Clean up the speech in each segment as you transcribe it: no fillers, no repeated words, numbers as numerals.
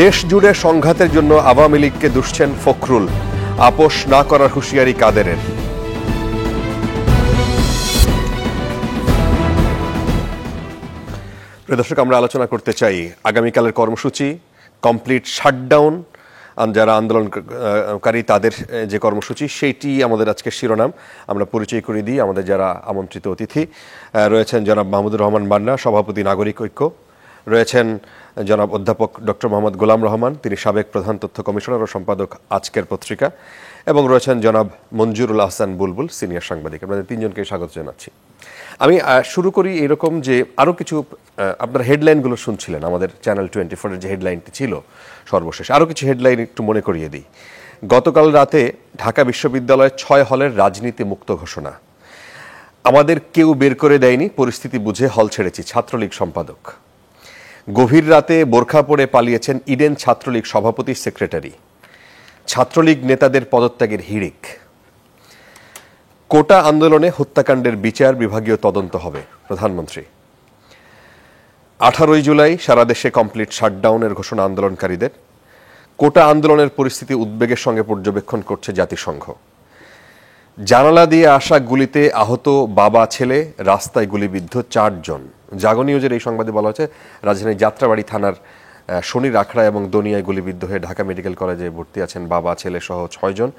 দেশ জুড়ে সংঘাতের জন্য আওয়ামী লীগকে দুষছেন ফখরুল, আপোষ না করার হুঁশিয়ারি কাদেরের। প্রিয় দর্শক, আমরা আলোচনা করতে চাই আগামীকালের কর্মসূচি, কমপ্লিট শাটডাউন, যারা আন্দোলনকারী তাদের যে কর্মসূচি, সেইটি আমাদের আজকের শিরোনাম। আমরা পরিচয় করে দিই আমাদের যারা আমন্ত্রিত অতিথি। রয়েছেন জনাব মাহমুদুর রহমান মান্না, সভাপতি নাগরিক ঐক্য। রয়েছেন জনাব অধ্যাপক ডক্টর মোহাম্মদ গোলাম রহমান, তিনি সাবেক প্রধান তথ্য কমিশনার ও সম্পাদক আজকের পত্রিকা। এবং রয়েছেন জনাব মঞ্জুরুল আহসান বুলবুল, সিনিয়র সাংবাদিক। আপনাদের তিনজনকে স্বাগত জানাচ্ছি। আমি শুরু করি এরকম যে আরও কিছু আপনার হেডলাইনগুলো শুনছিলেন, আমাদের চ্যানেল 24-এর যে হেডলাইনটি ছিল সর্বশেষ, আরও কিছু হেডলাইন একটু মনে করিয়ে দিই। গতকাল রাতে ঢাকা বিশ্ববিদ্যালয়ের 6 হলের রাজনীতি মুক্ত ঘোষণা। আমাদের কেউ বের করে দেয়নি, পরিস্থিতি বুঝে হল ছেড়েছি, ছাত্রলীগ সম্পাদক। গভীর রাতে বোরখা পরে পালিয়েছেন ইডেন ছাত্রলীগ সভাপতি সেক্রেটারি। ছাত্রলীগ নেতাদের পদত্যাগের হিড়িক। কোটা আন্দোলনে হত্যাকাণ্ডের বিচার বিভাগীয় তদন্ত হবে, প্রধানমন্ত্রী। 18 জুলাই সারা দেশে কমপ্লিট শাটডাউনের ঘোষণা আন্দোলনকারীদের। কোটা আন্দোলনের পরিস্থিতি উদ্বেগের সঙ্গে পর্যবেক্ষণ করছে জাতিসংঘ। জানালা দিয়ে আসা গুলিতে আহত বাবা ছেলে, রাস্তায় গুলিবিদ্ধ 4 জন। জাগো নিউজের এই সংবাদে বলা হয়েছে রাজধানীর যাত্রাবাড়ি থানার শনির আখড়া এবং দনিয়ায় গুলিবিদ্ধ হয়ে ঢাকা মেডিকেল কলেজে ভর্তি আছেন বাবা ছেলে সহ 6 জন।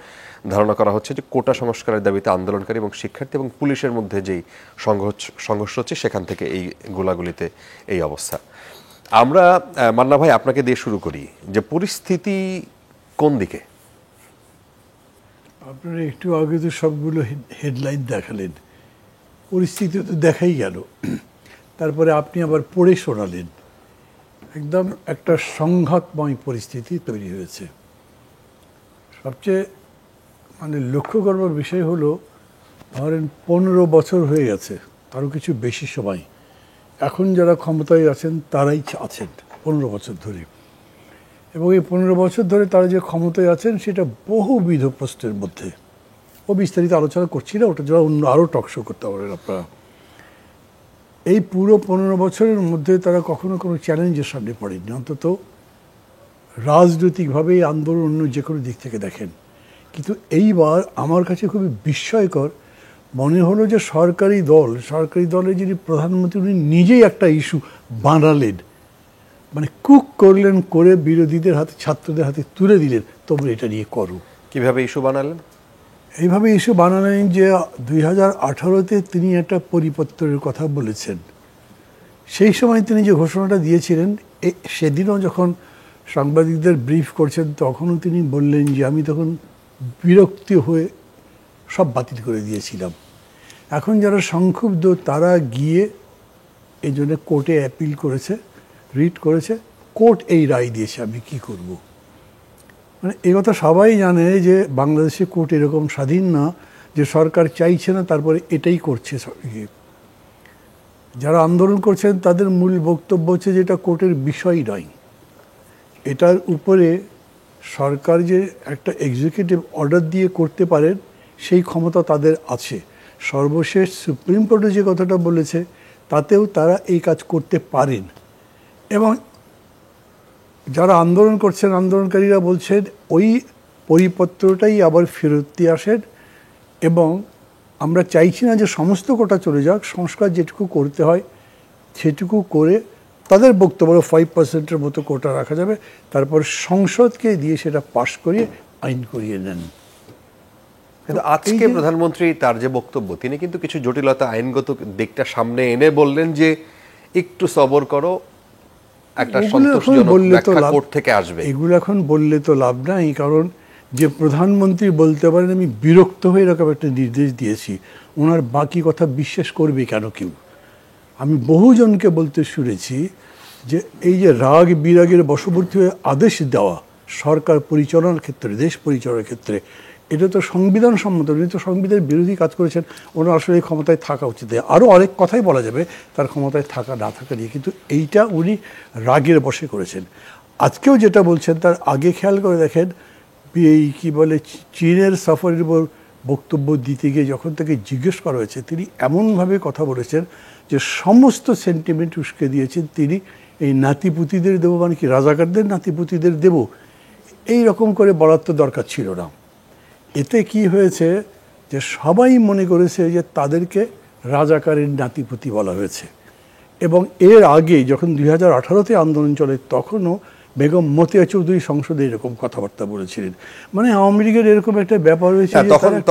ধারণা করা হচ্ছে যে কোটা সংস্কারের দাবিতে আন্দোলনকারী এবং শিক্ষার্থী এবং পুলিশের মধ্যে যেই সংঘর্ষ হচ্ছে সেখান থেকে এই গোলাগুলিতে এই অবস্থা। আমরা মান্না ভাই আপনাকে দিয়ে শুরু করি, যে পরিস্থিতি কোন দিকে? আপনারা একটু আগে তো সবগুলো হেডলাইন দেখালেন, পরিস্থিতি তো দেখাই গেল, তারপরে আপনি আবার পড়ে শোনালেন। একদম একটা সংঘাতময় পরিস্থিতি তৈরি হয়েছে। সবচেয়ে লক্ষ্য করবার বিষয় হলো, ধরেন 15 বছর হয়ে গেছে, আরও কিছু বেশি সময়। এখন যারা ক্ষমতায় আছেন তারাই আছেন 15 বছর ধরে, এবং এই 15 বছর ধরে তারা যে ক্ষমতায় আছেন সেটা বহুবিধ প্রশ্নের মধ্যে। বিস্তারিত আলোচনা করছি না, ওটা যারা অন্য আরও টকশো করতে পারেন আপনারা। এই পুরো 15 বছরের মধ্যে তারা কখনো কোনো চ্যালেঞ্জের সামনে পড়েনি, অন্তত রাজনৈতিকভাবে এই আন্দোলন অন্য যে কোনো দিক থেকে দেখেন। কিন্তু এইবার আমার কাছে খুবই বিস্ময়কর মনে হলো যে সরকারি দলের যিনি প্রধানমন্ত্রী, উনি নিজেই একটা ইস্যু বানালেন, কুক করলেন, করে বিরোধীদের হাতে, ছাত্রদের হাতে তুলে দিলেন, তোমরা এটা নিয়ে করো। কিভাবে ইস্যু বানালেন? এইভাবে ইস্যু বানালেন যে 2018-তে তিনি একটা পরিপত্রের কথা বলেছেন। সেই সময় তিনি যে ঘোষণাটা দিয়েছিলেন, সেদিনও যখন সাংবাদিকদের ব্রিফ করছেন তখনও তিনি বললেন যে আমি তখন বিরক্তি হয়ে সব বাতিল করে দিয়েছিলাম। এখন যারা সংক্ষুব্ধ তারা গিয়ে এই জন্য কোর্টে অ্যাপিল করেছে, রিট করেছে, কোর্ট এই রায় দিয়েছে। আমি কি করব? এই কথা সবাই জানে যে বাংলাদেশে কোর্ট এরকম স্বাধীন না যে সরকার চাইছে না তারপরে এটাই করছে। যারা আন্দোলন করছেন তাদের মূল বক্তব্য হচ্ছে যে এটা কোর্টের বিষয় নয়, এটার উপরে সরকার যে একটা এক্সিকিউটিভ অর্ডার দিয়ে করতে পারেন সেই ক্ষমতা তাদের আছে। সর্বশেষ সুপ্রিম কোর্টে যে কথাটা বলেছে তাতেও তারা এই কাজ করতে পারেন। এবং যারা আন্দোলন করছেন, আন্দোলনকারীরা বলছেন ওই পরিপত্রটাই আবার ফেরত দিয়ে আসেন, এবং আমরা চাইছি না যে সমস্ত কোটা চলে যাক, সংস্কার যেটুকু করতে হয় সেটুকু করে তাদের বক্তব্য 5%-এর মতো কোটা রাখা যাবে, তারপর সংসদকে দিয়ে সেটা পাশ করিয়ে আইন করিয়ে নেন। কিন্তু আজকে প্রধানমন্ত্রী তার যে বক্তব্য, তিনি কিন্তু কিছু জটিলতা আইনগত দিকটা সামনে এনে বললেন যে একটু সবর করো, একটা সন্তোষজনক ব্যাখ্যা কোর্ট থেকে আসবে। এগুলো এখন বললে তো লাভ নাই, কারণ যে প্রধানমন্ত্রী বলতে পারেন আমি বিরক্ত হয়ে এরকম একটা নির্দেশ দিয়েছি, ওনার বাকি কথা বিশ্বাস করবে কেন কেউ? আমি বহুজনকে বলতে শুনেছি যে এই যে রাগ বিরাগের বশবর্তী হয়ে আদেশ দেওয়া সরকার পরিচালনার ক্ষেত্রে, দেশ পরিচালনার ক্ষেত্রে, এটা তো সংবিধান সম্মত। উনি তো সংবিধানের বিরোধী কাজ করেছেন, ওনার আসলে এই ক্ষমতায় থাকা উচিত। আরও অনেক কথাই বলা যাবে তার ক্ষমতায় থাকা না থাকা নিয়ে, কিন্তু এইটা উনি রাগের বশে করেছেন। আজকেও যেটা বলছেন তার আগে খেয়াল করে দেখেন, এই কী বলে চীনের সফরের উপর বক্তব্য দিতে গিয়ে যখন তাকে জিজ্ঞেস করা হয়েছে, তিনি এমনভাবে কথা বলেছেন যে সমস্ত সেন্টিমেন্ট উস্কে দিয়েছেন তিনি এই নাতিপুতিদের দেবো মানে কি রাজাকারদের নাতিপুতিদের দেব, এই রকম করে বলার তো দরকার ছিল না। এতে কি হয়েছে যে সবাই মনে করেছে যে তাদেরকে রাজাকারের নাতিপুতি বলা হয়েছে। এবং এর আগে যখন 2018-তে আন্দোলন চলে তখনও বেগম মতিয়া চৌধুরী সংসদে এরকম কথাবার্তা বলেছিলেন। মানে আওয়ামী লীগের এরকম একটা ব্যাপার হয়েছে।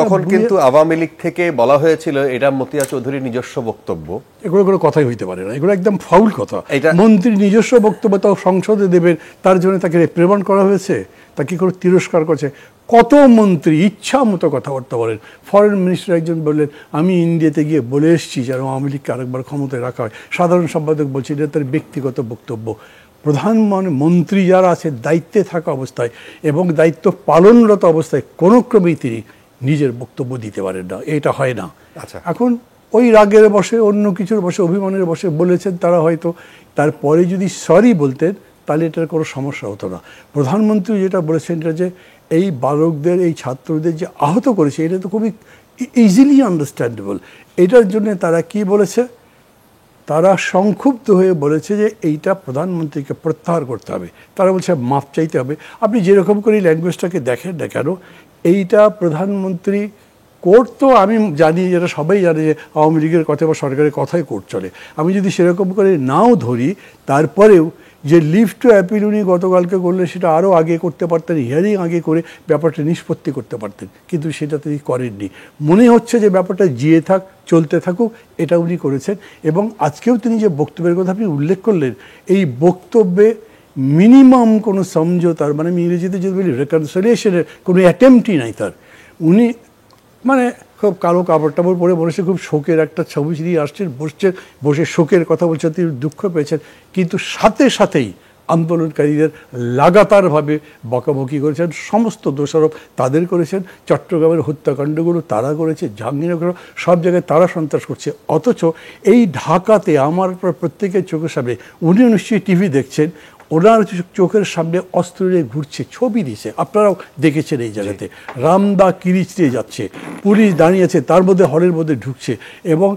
তখন কিন্তু আওয়ামী লীগ থেকে বলা হয়েছিল এটা মতিয়া চৌধুরীর নিজস্ব বক্তব্য, এগুলো কোনো কথাই হইতে পারে না, এগুলো একদম ফাউল কথা। মন্ত্রী নিজস্ব বক্তব্য তাও সংসদে দেবেন, তার জন্য তাকে রিপ্রিমান্ড করা হয়েছে, তাকে কোনো তিরস্কার করছে। কত মন্ত্রী ইচ্ছা মতো কথাবার্তা বলেন। ফরেন মিনিস্টার একজন বললেন আমি ইন্ডিয়াতে গিয়ে বলে এসেছি যেন আওয়ামী লীগকে আরেকবার ক্ষমতায় রাখা হয়। সাধারণ সম্পাদক বলছে এটা তার ব্যক্তিগত বক্তব্য। প্রধানমন্ত্রী যারা আছে দায়িত্বে থাকা অবস্থায় এবং দায়িত্ব পালনরত অবস্থায় কোনো ক্রমেই তিনি নিজের বক্তব্য দিতে পারেন না, এটা হয় না। আচ্ছা, এখন ওই রাগের বসে অন্য কিছুর বসে অভিমানের বসে বলেছেন তারা, হয়তো তারপরে যদি সরি বলতেন তাহলে এটার কোনো সমস্যা হতো না। প্রধানমন্ত্রী যেটা বলেছেন এটা যে এই বালকদের এই ছাত্রদের যে আহত করেছে এটা তো খুবই ইজিলি আন্ডারস্ট্যান্ডেবল। এটার জন্য তারা কি বলেছে, তারা সংক্ষুব্ধ হয়ে বলেছে যে এইটা প্রধানমন্ত্রীকে প্রত্যাহার করতে হবে, তারা বলছে মাপ চাইতে হবে। আপনি যেরকম করে ল্যাঙ্গুয়েজটাকে দেখেন না কেন, এইটা প্রধানমন্ত্রী কোর্ট তো আমি জানি, যেটা সবাই জানে যে আওয়ামী লীগের কথা বা সরকারের কথাই কোর্ট চলে। আমি যদি সেরকম করে নাও ধরি তারপরেও যে লিভ টু অ্যাপিল উনি গতকালকে করলে সেটা আরও আগে করতে পারতেন, হিয়ারিং আগে করে ব্যাপারটা নিষ্পত্তি করতে পারতেন, কিন্তু সেটা তিনি করেননি। মনে হচ্ছে যে ব্যাপারটা জিয়ে থাক, চলতে থাকুক, এটা উনি করেছেন। এবং আজকেও তিনি যে বক্তব্যের কথা আপনি উল্লেখ করলেন, এই বক্তব্যে মিনিমাম কোনো সমঝোতার, মানে আমি ইংরেজিতে যদি বলি রেকনসিলিয়েশনের কোনো অ্যাটেম্পটই নাই তার। উনি মানে খুব কালো কাপড় টাপড় পরে বসে খুব শোকের একটা ছবি দিয়ে আসছেন, বসে শোকের কথা বলছেন, তিনি দুঃখ পেয়েছেন, কিন্তু সাথে সাথেই আন্দোলনকারীদের লাগাতারভাবে বকাবকি করেছেন। সমস্ত দোষারোপ তাদের করেছেন। চট্টগ্রামের হত্যাকাণ্ডগুলো তারা করেছে, জাহাঙ্গীরনগর সব জায়গায় তারা সন্ত্রাস করছে। অথচ এই ঢাকাতে আমার প্রত্যেকের চোখের সামনে, উনিও নিশ্চয়ই টিভি দেখছেন, ওনার চোখের সামনে অস্ত্র নিয়ে ঘুরছে, ছবি দিয়েছে, আপনারাও দেখেছেন এই জায়গাতে। রামদা কিরিচড়ে যাচ্ছে, পুলিশ দাঁড়িয়ে আছে, তার মধ্যে হলের মধ্যে ঢুকছে, এবং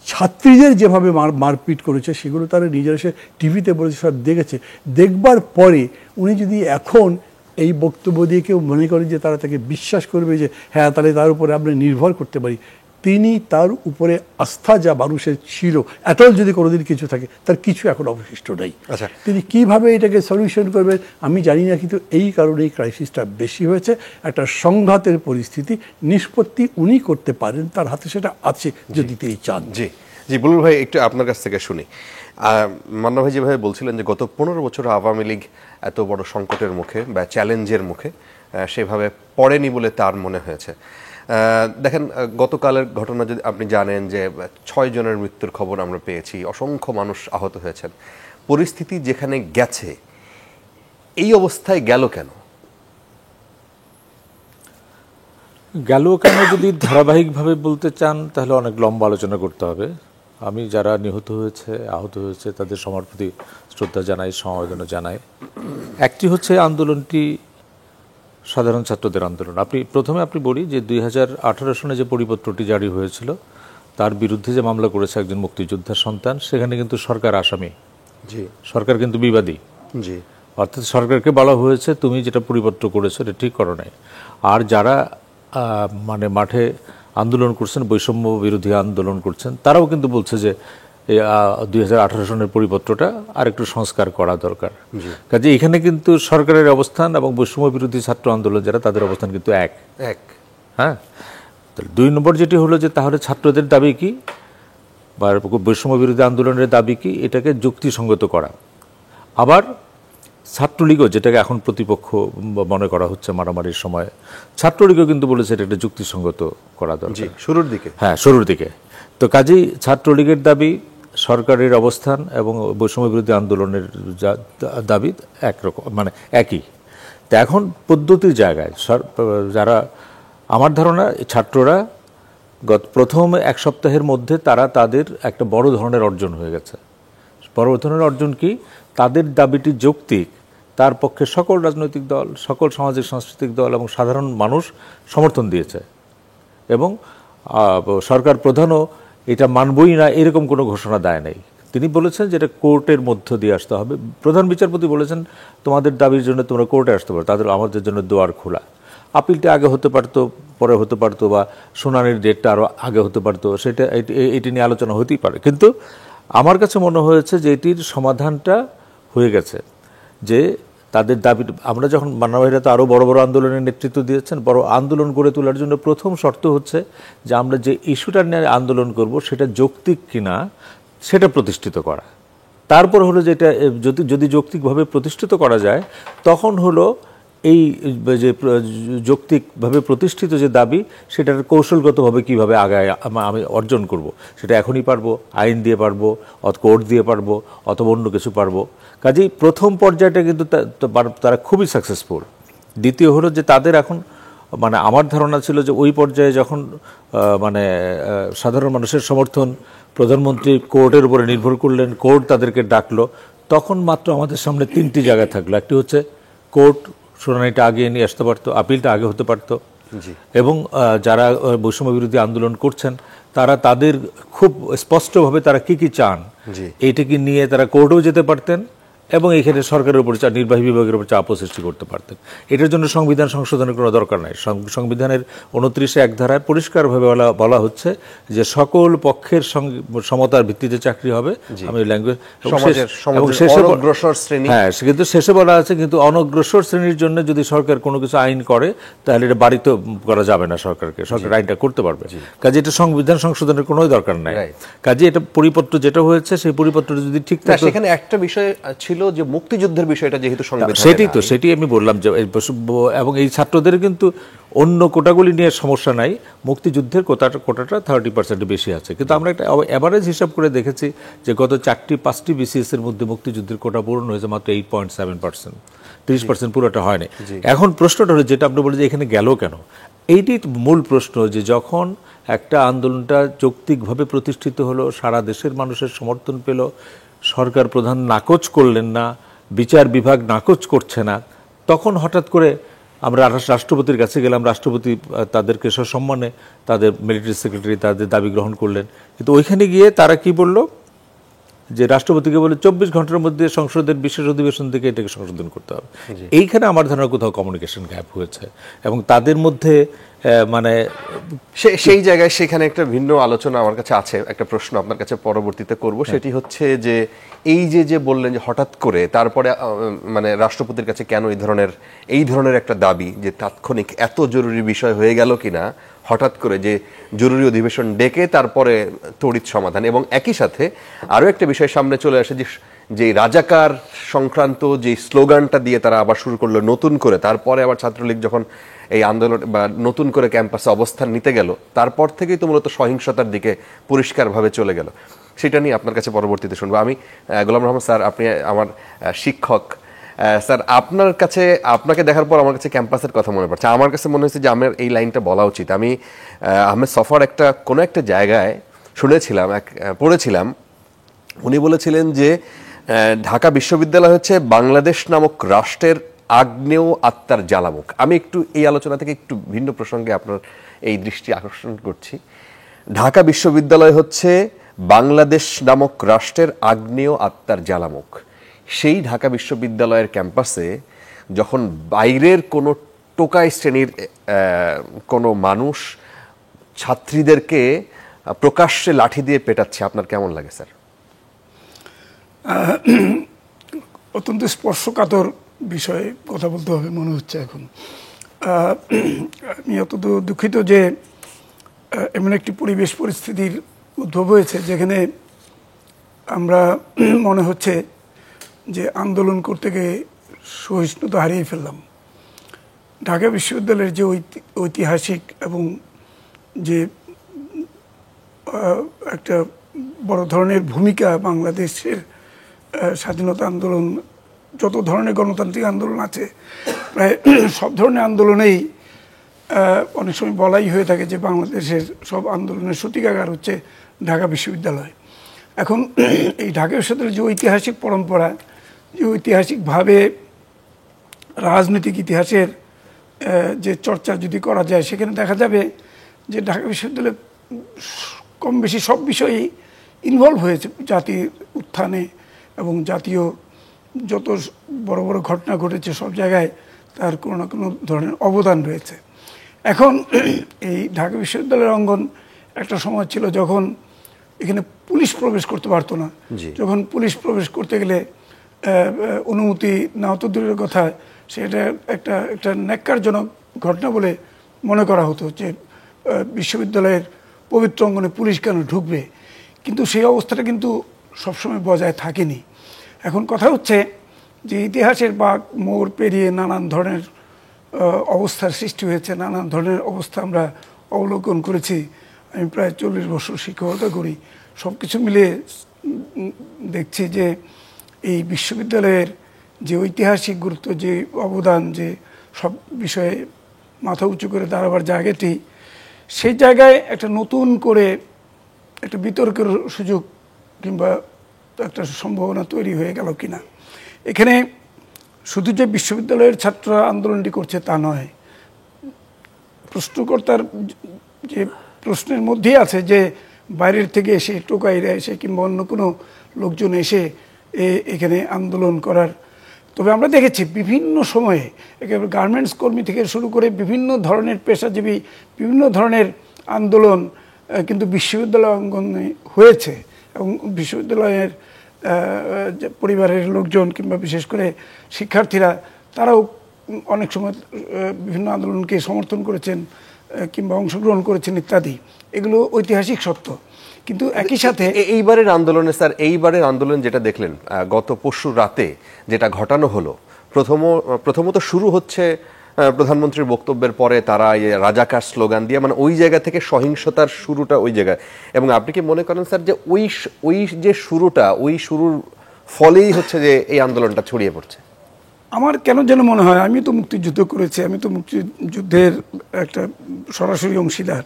ছাত্রীদের যেভাবে মারপিট করেছে সেগুলো তারা নিজেরা এসে টিভিতে বলেছে, সব দেখেছে। দেখবার পরে উনি যদি এখন এই বক্তব্য দিয়ে কেউ মনে করেন যে তারা তাকে বিশ্বাস করবে যে হ্যাঁ তাহলে তার উপরে আমরা নির্ভর করতে পারি, তিনি তার উপরে আস্থা যা মানুষের ছিল এতল যদি কোনোদিন কিছু থাকে, তার কিছু এখন অবশিষ্ট নেই। আচ্ছা, তিনি কিভাবে এটাকে সলিউশন করবেন আমি জানি না, কিন্তু এই কারণে এই ক্রাইসিসটা বেশি হয়েছে। একটা সংঘাতের পরিস্থিতি নিষ্পত্তি উনি করতে পারেন, তার হাতে সেটা আছে যদি তিনি চান। জি জি, বুলবুল ভাই একটু আপনার কাছ থেকে শুনি। মান্না ভাই যেভাবে বলছিলেন যে গত 15 বছর আওয়ামী লীগ এত বড় সংকটের মুখে বা চ্যালেঞ্জের মুখে সেভাবে পড়েনি বলে তার মনে হয়েছে। দেখেন, গতকালের ঘটনা যদি আপনি জানেন যে 6 জনের মৃত্যুর খবর আমরা পেয়েছি, অসংখ্য মানুষ আহত হয়েছেন। পরিস্থিতি যেখানে গেছে এই অবস্থায় গেল কেন? যদি ধারাবাহিকভাবে বলতে চান তাহলে অনেক লম্বা আলোচনা করতে হবে। আমি যারা নিহত হয়েছে, আহত হয়েছে, তাদের সবার প্রতি শ্রদ্ধা জানাই, সমবেদনা জানাই। একটি হচ্ছে আন্দোলনটি সাধারণ ছাত্রদের আন্দোলন। প্রথমে বলি যে 2018 সনে যে পরিপত্রটি জারি হয়েছিল তার বিরুদ্ধে যে মামলা করেছে একজন মুক্তিযোদ্ধার সন্তান, সেখানে কিন্তু সরকার আসামি, জি, সরকার কিন্তু বিবাদী। জি, অর্থাৎ সরকারকে বলা হয়েছে তুমি যেটা পরিপত্র করেছো এটা ঠিক করো নাই। আর যারা মানে মাঠে আন্দোলন করছেন, বৈষম্য বিরোধী আন্দোলন করছেন, তারাও কিন্তু বলছে যে 2018 সনের পরিপত্রটা আর একটু সংস্কার করা দরকার। কাজে এখানে কিন্তু সরকারের অবস্থান এবং বৈষম্য বিরোধী ছাত্র আন্দোলন যারা, তাদের অবস্থান কিন্তু এক। হ্যাঁ, 2 নম্বর যেটি হলো যে তাহলে ছাত্রদের দাবি কি বা বৈষম্য বিরোধী আন্দোলনের দাবি কি, এটাকে যুক্তিসঙ্গত করা। আবার ছাত্রলীগও, যেটাকে এখন প্রতিপক্ষ মনে করা হচ্ছে মারামারির সময়, ছাত্রলীগও কিন্তু বলেছে এটা একটা যুক্তিসঙ্গত করা দরকার শুরুর দিকে। হ্যাঁ, শুরুর দিকে। তো কাজেই ছাত্রলীগের দাবি, সরকারের অবস্থান এবং বৈষম্য বিরোধী আন্দোলনের দাবি একরকম, মানে একই। তো এখন পদ্ধতির জায়গায় যারা, আমার ধারণা ছাত্ররা প্রথম 1 সপ্তাহের মধ্যে তারা তাদের একটা বড় ধরনের অর্জন হয়ে গেছে। বড় ধরনের অর্জন কি, তাদের দাবিটি যৌক্তিক, তার পক্ষে সকল রাজনৈতিক দল, সকল সামাজিক সাংস্কৃতিক দল এবং সাধারণ মানুষ সমর্থন দিয়েছে। এবং সরকার প্রধানও এটা মানবই না এরকম কোনো ঘোষণা দেয় নাই। তিনি বলেছেন যে এটা কোর্টের মধ্য দিয়ে আসতে হবে। প্রধান বিচারপতি বলেছেন তোমাদের দাবির জন্য তোমরা কোর্টে আসতে পারো, তাদের আমাদের জন্য দুয়ার খোলা। আপিলটা আগে হতে পারতো, পরে হতে পারতো, বা শুনানির ডেটটা আরও আগে হতে পারতো, সেটা এটি নিয়ে আলোচনা হতেই পারে। কিন্তু আমার কাছে মনে হয়েছে যে এটির সমাধানটা হয়ে গেছে, যে তাদের দাবি, আমরা যখন মান্না ভাইরা তো আরও বড় বড় আন্দোলনের নেতৃত্ব দিয়েছেন, বড় আন্দোলন গড়ে তোলার জন্য প্রথম শর্ত হচ্ছে যে আমরা যে ইস্যুটা নিয়ে আন্দোলন করব সেটা যৌক্তিক কিনা সেটা প্রতিষ্ঠিত করা। তারপর হলো যেটা যদি যৌক্তিকভাবে প্রতিষ্ঠিত করা যায়, তখন হলো এই যে যৌক্তিকভাবে প্রতিষ্ঠিত যে দাবি সেটার কৌশলগতভাবে কীভাবে আগায় আমি অর্জন করব, সেটা এখনই পারবো, আইন দিয়ে পারবো, কোর্ট দিয়ে পারবো, অথবা অন্য কিছু পারবো। কাজেই প্রথম পর্যায়টা কিন্তু তারা খুবই সাকসেসফুল। দ্বিতীয় হলো যে তাদের এখন মানে আমার ধারণা ছিল যে ওই পর্যায়ে যখন মানে সাধারণ মানুষের সমর্থন, প্রধানমন্ত্রী কোর্টের উপরে নির্ভর করলেন, কোর্ট তাদেরকে ডাকলো, তখন মাত্র আমাদের সামনে তিনটি জায়গা থাকলো। একটি হচ্ছে কোর্ট শুনানিটা আগে নিয়ে আসতে পারতো, আপিলটা আগে হতে পারতো, এবং যারা বৈষম্য বিরোধী আন্দোলন করছেন তারা তাদের খুব স্পষ্টভাবে তারা কি কি চান এইটাকে নিয়ে তারা কোর্টেও যেতে পারতেন, এবং এখানে সরকারের উপর নির্বাহী বিভাগের উপর চাপও সৃষ্টি করতে পারতেন। এটার জন্য সংবিধান সংশোধনের কোনো দরকার নাই। সংবিধানের ২৯-১ ধারায় পরিষ্কারভাবে বলা হচ্ছে যে সকল পক্ষের সমতার ভিত্তিতে চাকরি হবে। আমি ল্যাঙ্গুয়েজ হ্যাঁ, কিন্তু শেষে বলা আছে কিন্তু অনগ্রসর শ্রেণীর জন্য যদি সরকার কোনো কিছু আইন করে তাহলে এটা বাড়িতে করা যাবে না, সরকার আইনটা করতে পারবে। কাজে এটা সংবিধান সংশোধনের কোনো দরকার নাই। কাজে এটা পরিপত্র যেটা হয়েছে সেই পরিপত্র যদি ঠিক থাকে, সেখানে একটা বিষয় ছিল যে মুক্তিযুদ্ধের বিষয়টা যেহেতু সংবিধান, সেটি আমি বললাম যে, এবং এই ছাত্রদের কিন্তু অন্য কোটাগুলি নিয়ে সমস্যা নাই, মুক্তিযুদ্ধের কোটাটা 30% বেশি আছে। কিন্তু আমরা একটা অ্যাভারেজ হিসাব করে দেখেছি যে গত 4-5টি বিসিএস এর মধ্যে মুক্তিযুদ্ধের কোটা পূরণ হয়েছে মাত্র 8.7%, 30% পুরোটা হয়নি। এখন প্রশ্নটা হলো যেটা আপনি বলেন যে এখানে গেল কেন, এইটি মূল প্রশ্ন। যে যখন একটা আন্দোলনটা যৌক্তিকভাবে প্রতিষ্ঠিত হলো, সারা দেশের মানুষের সমর্থন পেল, সরকার প্রধান নাকচ করলেন না, বিচার বিভাগ নাকচ করছে না, তখন হঠাৎ করে আমরা রাষ্ট্রপতির কাছে গেলাম, রাষ্ট্রপতি তাদেরকে সসম্মানে তাদের মিলিটারি সেক্রেটারি তাদের দাবি গ্রহণ করলেন। কিন্তু ওইখানে গিয়ে তারা কি বলল যে রাষ্ট্রপতিকে বলে 24 ঘন্টার মধ্যে সংসদের বিশেষ অধিবেশন থেকে এটাকে সংশোধন করতে হবে। এইখানে আমার ধারণা কোথাও কমিউনিকেশন গ্যাপ হয়েছে, এবং তাদের মধ্যে মানে সেই জায়গায় সেখানে একটা ভিন্ন আলোচনা আমার কাছে আছে। একটা প্রশ্ন আপনার কাছে পরবর্তীতে করব, সেটি হচ্ছে যে এই যে বললেন যে হঠাৎ করে তারপরে মানে রাষ্ট্রপতির কাছে কেন এই ধরনের একটা দাবি, যে তাৎক্ষণিক এত জরুরি বিষয় হয়ে গেল কিনা হঠাৎ করে, যে জরুরি অধিবেশন ডেকে তারপরে তড়িৎ সমাধান। এবং একই সাথে আরও একটা বিষয় সামনে চলে আসে, যে রাজাকার সংক্রান্ত যে স্লোগানটা দিয়ে তারা আবার শুরু করলো নতুন করে, তারপরে আবার ছাত্রলীগ যখন এই আন্দোলন বা নতুন করে ক্যাম্পাসে অবস্থান নিতে গেল, তারপর থেকেই তো মূলত সহিংসতার দিকে পরিষ্কারভাবে চলে গেল। সেটা নিয়ে আপনার কাছে পরবর্তীতে শুনবো। আমি গোলাম রহমান স্যার, আপনি আমার শিক্ষক স্যার, আপনাকে দেখার পর আমার কাছে ক্যাম্পাসের কথা মনে পড়ছে। আমার কাছে মনে হয়েছে যে আমার এই লাইনটা বলা উচিত। আমি আহমেদ সফার কোনো একটা জায়গায় পড়েছিলাম, উনি বলেছিলেন যে ঢাকা বিশ্ববিদ্যালয় হচ্ছে বাংলাদেশ নামক রাষ্ট্রের আগ্নেয় আত্মার জ্বালামুখ। আমি একটু এই আলোচনা থেকে একটু ভিন্ন প্রসঙ্গে আপনার এই দৃষ্টি আকর্ষণ করছি। ঢাকা বিশ্ববিদ্যালয় হচ্ছে বাংলাদেশ নামক রাষ্ট্রের আগ্নেয় আত্মার জ্বালামুখ। সেই ঢাকা বিশ্ববিদ্যালয়ের ক্যাম্পাসে যখন বাইরের কোনো টোকাই শ্রেণীর কোনো মানুষ ছাত্রীদেরকে প্রকাশ্যে লাঠি দিয়ে পেটাচ্ছে, আপনার কেমন লাগে স্যার? অত্যন্ত স্পর্শকাতর বিষয়ে কথা বলতে হবে মনে হচ্ছে এখন। আমি অত্যন্ত দুঃখিত যে এমন একটি পরিবেশ পরিস্থিতির উদ্ভব হয়েছে যেখানে আমরা মনে হচ্ছে যে আন্দোলন করতে গিয়ে সহিষ্ণুতা হারিয়ে ফেললাম। ঢাকা বিশ্ববিদ্যালয়ের যে ঐতিহাসিক এবং যে একটা বড় ধরনের ভূমিকা বাংলাদেশের স্বাধীনতা আন্দোলন, যত ধরনের গণতান্ত্রিক আন্দোলন আছে প্রায় সব ধরনের আন্দোলনেই অনেক সময় বলাই হয়ে থাকে যে বাংলাদেশের সব আন্দোলনের সূতিকাগার হচ্ছে ঢাকা বিশ্ববিদ্যালয়। এখন এই ঢাকা বিশ্ববিদ্যালয়ের যে ঐতিহাসিক পরম্পরা, যে ঐতিহাসিকভাবে রাজনৈতিক ইতিহাসের যে চর্চা যদি করা যায়, সেখানে দেখা যাবে যে ঢাকা বিশ্ববিদ্যালয় কম বেশি সব বিষয়েই ইনভলভ হয়েছে জাতির উত্থানে এবং জাতীয় যত বড় বড় ঘটনা ঘটেছে সব জায়গায় তার কোনো না কোনো ধরনের অবদান রয়েছে। এখন এই ঢাকা বিশ্ববিদ্যালয়ের অঙ্গন একটা সময় ছিল যখন এখানে পুলিশ প্রবেশ করতে পারতো না। যখন পুলিশ প্রবেশ করতে গেলে অনুমতি না তো দূরের কথা, সেটা একটা ন্যাক্কারজনক ঘটনা বলে মনে করা হতো যে বিশ্ববিদ্যালয়ের পবিত্র অঙ্গনে পুলিশ কেন ঢুকবে। কিন্তু সেই অবস্থাটা কিন্তু সবসময় বজায় থাকেনি। এখন কথা হচ্ছে যে ইতিহাসের বাঁক মোড় পেরিয়ে নানান ধরনের অবস্থার সৃষ্টি হয়েছে, নানান ধরনের অবস্থা আমরা অবলোকন করেছি। আমি প্রায় 40 বছর শিক্ষকতা করি, সব কিছু মিলিয়ে দেখছি যে এই বিশ্ববিদ্যালয়ের যে ঐতিহাসিক গুরুত্ব, যে অবদান, যে সব বিষয়ে মাথা উঁচু করে দাঁড়াবার জায়গাটি, সেই জায়গায় একটা নতুন করে একটা বিতর্কের সুযোগ কিংবা একটা সম্ভাবনা তৈরি হয়ে গেল কিনা। এখানে শুধু যে বিশ্ববিদ্যালয়ের ছাত্ররা আন্দোলনটি করছে তা নয়, প্রশ্নকর্তার যে প্রশ্নের মধ্যেই আছে যে বাইরের থেকে এসে টোকাইরা এসে কিংবা অন্য কোনো লোকজন এসে এখানে আন্দোলন করার। তবে আমরা দেখেছি বিভিন্ন সময়ে একেবারে গার্মেন্টস কর্মী থেকে শুরু করে বিভিন্ন ধরনের পেশাজীবী, বিভিন্ন ধরনের আন্দোলন কিন্তু বিশ্ববিদ্যালয় অঙ্গনে হয়েছে এবং বিশ্ববিদ্যালয়ের পরিবারের লোকজন কিংবা বিশেষ করে শিক্ষার্থীরা তারাও অনেক সময় বিভিন্ন আন্দোলনকে সমর্থন করেছেন কিংবা অংশগ্রহণ করেছেন ইত্যাদি। এগুলো ঐতিহাসিক সত্য। কিন্তু একই সাথে এইবারের আন্দোলনে স্যার, এইবারের আন্দোলন যেটা দেখলেন গত পরশু রাতে যেটা ঘটানো হলো, প্রথমত শুরু হচ্ছে প্রধানমন্ত্রীর বক্তব্যের পরে তারা রাজাকার স্লোগান দিয়ে, মানে ওই জায়গা থেকে সহিংসতার শুরুটা ওই জায়গায়। এবং আপনি কি মনে করেন স্যার যে ওই যে শুরুটা, ওই শুরুর ফলেই হচ্ছে যে এই আন্দোলনটা ছড়িয়ে পড়ছে? আমার কেন যেন মনে হয়, আমি তো মুক্তিযুদ্ধ করেছি, আমি তো মুক্তিযুদ্ধের একটা সরাসরি অংশীদার।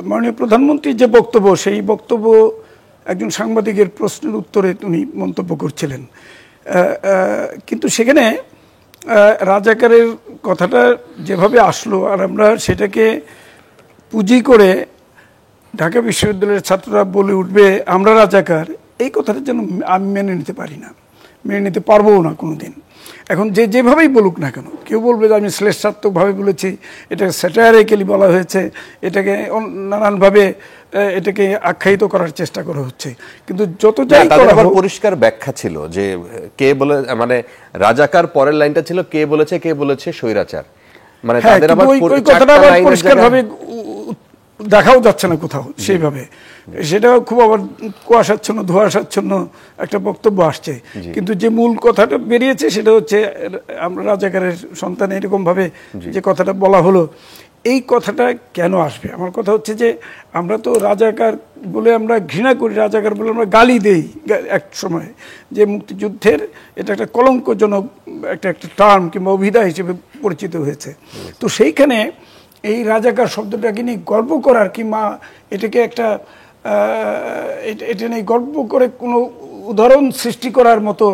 মাননীয় প্রধানমন্ত্রীর যে বক্তব্য, সেই বক্তব্য একজন সাংবাদিকের প্রশ্নের উত্তরে উনি মন্তব্য করছিলেন, কিন্তু সেখানে রাজাকারের কথাটা যেভাবে আসলো আর আমরা সেটাকে পুঁজি করে ঢাকা বিশ্ববিদ্যালয়ের ছাত্ররা বলে উঠবে আমরা রাজাকার, এই কথাটা যেন আমি মেনে নিতে পারি না, মেনে নিতে পারবও না কোনো দিন। এখন যেভাবেই বলুক না কেন, কেউ বলবে যে আমি শ্লেষাত্মকভাবে বলেছি, এটাকে স্যাটারিক্যালি বলা হয়েছে, এটাকে নানানভাবে এটাকে আখ্যায়িত করার চেষ্টা করা হচ্ছে। কিন্তু যত যাই করা হোক, পরিষ্কার ব্যাখ্যা ছিল যে কে বলে, মানে রাজাকার পরের লাইনটা ছিল কে বলেছে স্বৈরাচার, মানে তাদের আবার ওই কথাটা আবার পরিষ্কারভাবে দেখাও যাচ্ছে না কোথাও সেইভাবে। সেটা খুব আবার কুয়াশাচ্ছন্ন ধোঁয়াশাচ্ছন্ন একটা বক্তব্য আসছে, কিন্তু যে মূল কথাটা বেরিয়েছে সেটা হচ্ছে আমরা রাজাকারের সন্তান, এরকম ভাবে যে কথাটা বলা হলো। এই কথাটা কেন আসবে? আমার কথা হচ্ছে যে আমরা তো রাজাকার বলে আমরা ঘৃণা করি, রাজাকার বলে আমরা গালি দেই এক সময়, যে মুক্তিযুদ্ধের এটা একটা কলঙ্কজনক একটা টার্ম কিংবা অভিধা হিসেবে পরিচিত হয়েছে। তো সেইখানে এই রাজাকার শব্দটাকে নিয়ে গর্ব করার কিংবা এটাকে একটা এটা নিয়ে গর্ব করে কোনো উদাহরণ সৃষ্টি করার মতো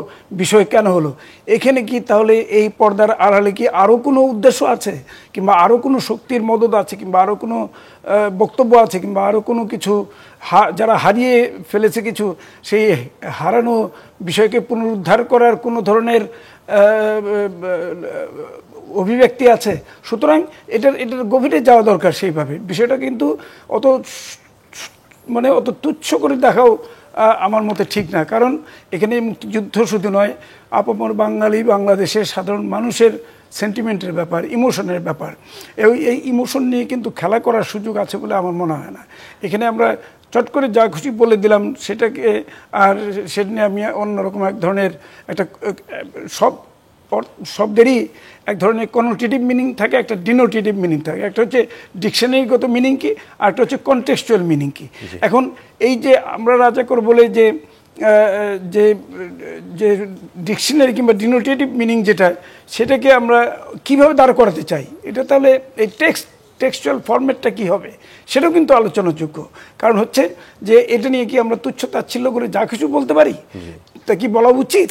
বিষয় কেন হলো? এখানে কি তাহলে এই পর্দার আড়ালে কি আরও কোনো উদ্দেশ্য আছে, কিংবা আরও কোনো শক্তির মদত আছে, কিংবা আরও কোনো বক্তব্য আছে, কিংবা আরও কোনো কিছু যারা হারিয়ে ফেলেছে কিছু, সেই হারানো বিষয়কে পুনরুদ্ধার করার কোনো ধরনের অভিব্যক্তি আছে? সুতরাং এটার গভীরে যাওয়া দরকার সেইভাবে। বিষয়টা কিন্তু অত তুচ্ছ করে দেখাও আমার মতে ঠিক না। কারণ এখানে মুক্তিযুদ্ধ শুধু নয়, আপামর বাঙালি, বাংলাদেশের সাধারণ মানুষের সেন্টিমেন্টের ব্যাপার, ইমোশনের ব্যাপার। এই ইমোশন নিয়ে কিন্তু খেলা করার সুযোগ আছে বলে আমার মনে হয় না। এখানে আমরা চট করে যা খুশি বলে দিলাম সেটাকে, আর সেটা নিয়ে আমি অন্যরকম এক ধরনের একটা শব্দেরই এক ধরনের কনোটেটিভ মিনিং থাকে, একটা ডিনোটেটিভ মিনিং থাকে। একটা হচ্ছে ডিকশনারিগত মিনিং কি, আর একটা হচ্ছে কনটেক্সচুয়াল মিনিং কি। এখন এই যে আমরা রাজাকার বলে যে যে ডিকশনারি কিংবা ডিনোটেটিভ মিনিং যেটা, সেটাকে আমরা কিভাবে দাঁড় করাতে চাই, এটা তাহলে এই টেক্সচুয়াল ফরম্যাটটা কি হবে সেটাও কিন্তু আলোচনাযোগ্য। কারণ হচ্ছে যে এটা নিয়ে কি আমরা তুচ্ছ তাচ্ছিল্য করে যা কিছু বলতে পারি? তা কি বলা উচিত?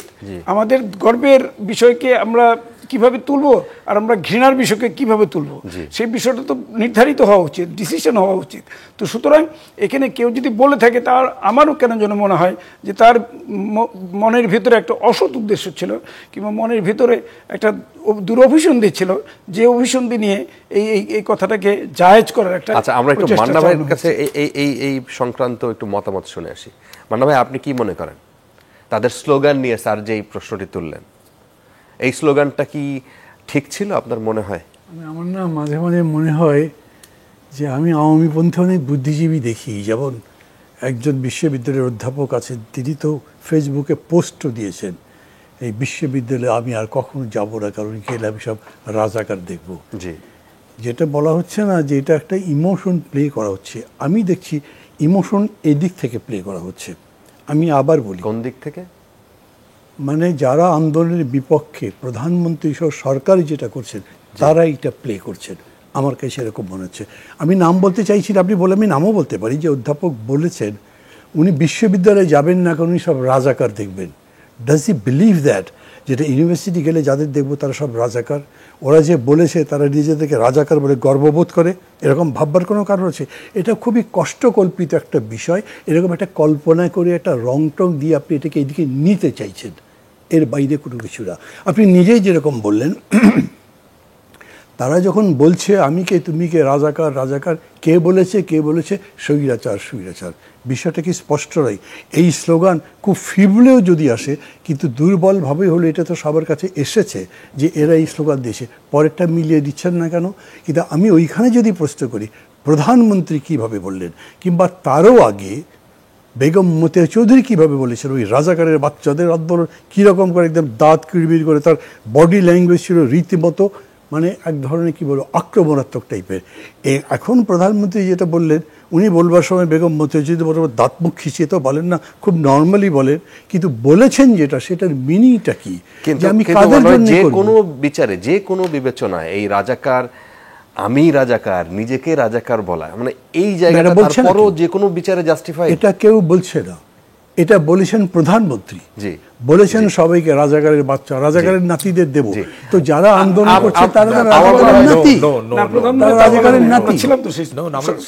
আমাদের গর্বের বিষয়কে আমরা কিভাবে তুলবো আর আমরা ঘৃণার বিষয়কে কিভাবে তুলবো, সেই বিষয়টা তো নির্ধারিত হওয়া উচিত, ডিসিশন হওয়া উচিত। তো সুতরাং এখানে কেউ যদি বলে থাকে, তার আমারও কেন যেন মনে হয় যে তার মনের ভিতরে একটা অসৎ উদ্দেশ্য ছিল, কিংবা মনের ভিতরে একটা দুরভিসন্ধি ছিল, যে অভিসন্ধি নিয়ে এই কথাটাকে জায়েজ করার একটা। আচ্ছা, আমরা একটু মান্না ভাইয়ের কাছে এই সংক্রান্ত একটু মতামত শুনে আসি। মান্না ভাই, আপনি কি মনে করেন তাদের স্লোগান নিয়ে স্যার যে এই প্রশ্নটি তুললেন, এই স্লোগানটা কি ঠিক ছিল আপনার মনে হয়? আমার না মাঝে মাঝে মনে হয় যে আমি আওয়ামীপন্থী অনেক বুদ্ধিজীবী দেখি, যেমন একজন বিশ্ববিদ্যালয়ের অধ্যাপক আছেন, তিনি তো ফেসবুকে পোস্টও দিয়েছেন, এই বিশ্ববিদ্যালয়ে আমি আর কখনো যাব না, কারণ গেলে আমি সব রাজাকার দেখব। জি, যেটা বলা হচ্ছে না যে এটা একটা ইমোশন প্লে করা হচ্ছে, আমি দেখছি ইমোশন এদিক থেকে প্লে করা হচ্ছে। আমি আবার বলি, কোন দিক থেকে? মানে যারা আন্দোলনের বিপক্ষে, প্রধানমন্ত্রী সহ সরকার যেটা করছেন, তারা এটা প্লে করছেন, আমার কাছে এরকম মনে হচ্ছে। আমি নাম বলতে চাইছি না, আপনি বলে আমি নামও বলতে পারি, যে অধ্যাপক বলেছেন উনি বিশ্ববিদ্যালয়ে যাবেন না কারণ উনি সব রাজাকার দেখবেন। ডাজ হি বিলিভ দ্যাট, যেটা ইউনিভার্সিটি গেলে যাদের দেখবো তারা সব রাজাকার? ওরা যে বলেছে তারা নিজেদেরকে রাজাকার বলে গর্ববোধ করে, এরকম ভাববার কোনো কারণ আছে? এটা খুবই কষ্টকল্পিত একটা বিষয়। এরকম একটা কল্পনা করে একটা রং টং দিয়ে আপনি এটাকে এদিকে নিতে চাইছেন, এর বাইরে কোনো কিছু না। আপনি নিজেই যেরকম বললেন, তারা যখন বলছে আমি কে তুমি কে, রাজাকার রাজাকার, কে বলেছে স্বৈরাচার স্বৈরাচার, বিষয়টা কি স্পষ্ট নয়? এই স্লোগান খুব ফিবলেও যদি আসে, কিন্তু দুর্বলভাবে হলে এটা তো সবার কাছে এসেছে যে এরা এই স্লোগান দিয়েছে, পরেরটা মিলিয়ে দিচ্ছেন না কেন? কিন্তু আমি ওইখানে যদি প্রশ্ন করি, প্রধানমন্ত্রী কিভাবে বললেন, কিংবা তারও আগে বেগম মতিয়া চৌধুরী কীভাবে বলেছেন, ওই রাজাকারের বাচ্চাদের আন্দোলন কীরকম করে একদম দাঁত কিড়বিড় করে, তার বডি ল্যাঙ্গুয়েজ ছিল রীতিমতো মানে এক ধরনের কী বলবো আক্রমণাত্মক টাইপের। এখন প্রধানমন্ত্রী যেটা বললেন, উনি বলবার সময় বেগম মতিয়া চৌধুরী বরাবর দাঁত মুখ খিচিয়ে তো বলেন না, খুব নর্মালি বলেন, কিন্তু বলেছেন যেটা, সেটার মিনিংটা কি? কিন্তু আমি কাদের জন্য যে কোনো বিচারে, যে কোনো বিবেচনায় এই রাজাকার, আমি রাজাকার, নিজেকে রাজাকার বলা, মানে এই জায়গাটা তারপরও যে কোনো বিচারে জাস্টিফাই, এটা কেউ বলছে না, এটা বলেছেন প্রধানমন্ত্রী। জি, বলেছেন সবাইকে রাজাকারের বাচ্চা, রাজাকারের নাতিদের দেব। তো যারা আন্দোলন করছে তারা রাজাকারের নাতি, রাজাকারের নাতি ছিলাম তো সেই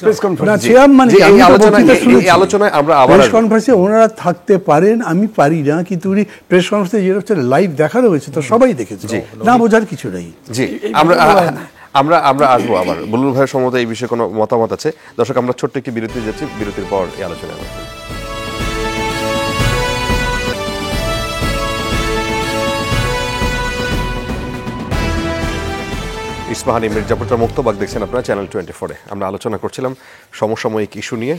প্রেস কনফারেন্স, মানে এই আলোচনায় আমরা আবার প্রেস কনফারেন্সে ওনারা থাকতে পারেন, আমি পারি না, কিন্তু উনি প্রেস কনফারেন্সে যেটা লাইভ দেখানো হয়েছে তো সবাই দেখেছে, না বোঝার কিছু নেই। জি, আমরা আসবো আবার। বুলবুল ভাইয়ের সম্মত এই বিষয়ে কোনো মতামত আছে? দর্শক, আমরা ছোট্ট একটি বিরতি যাচ্ছি, বিরতির পর এই আলোচনা হবে। ইস্পাহানি মির্জাপুরটার মুক্তবাগ দেখছেন আপনারা চ্যানেল 24-এ। আমরা আলোচনা করছিলাম সমসাময়িক ইস্যু নিয়ে,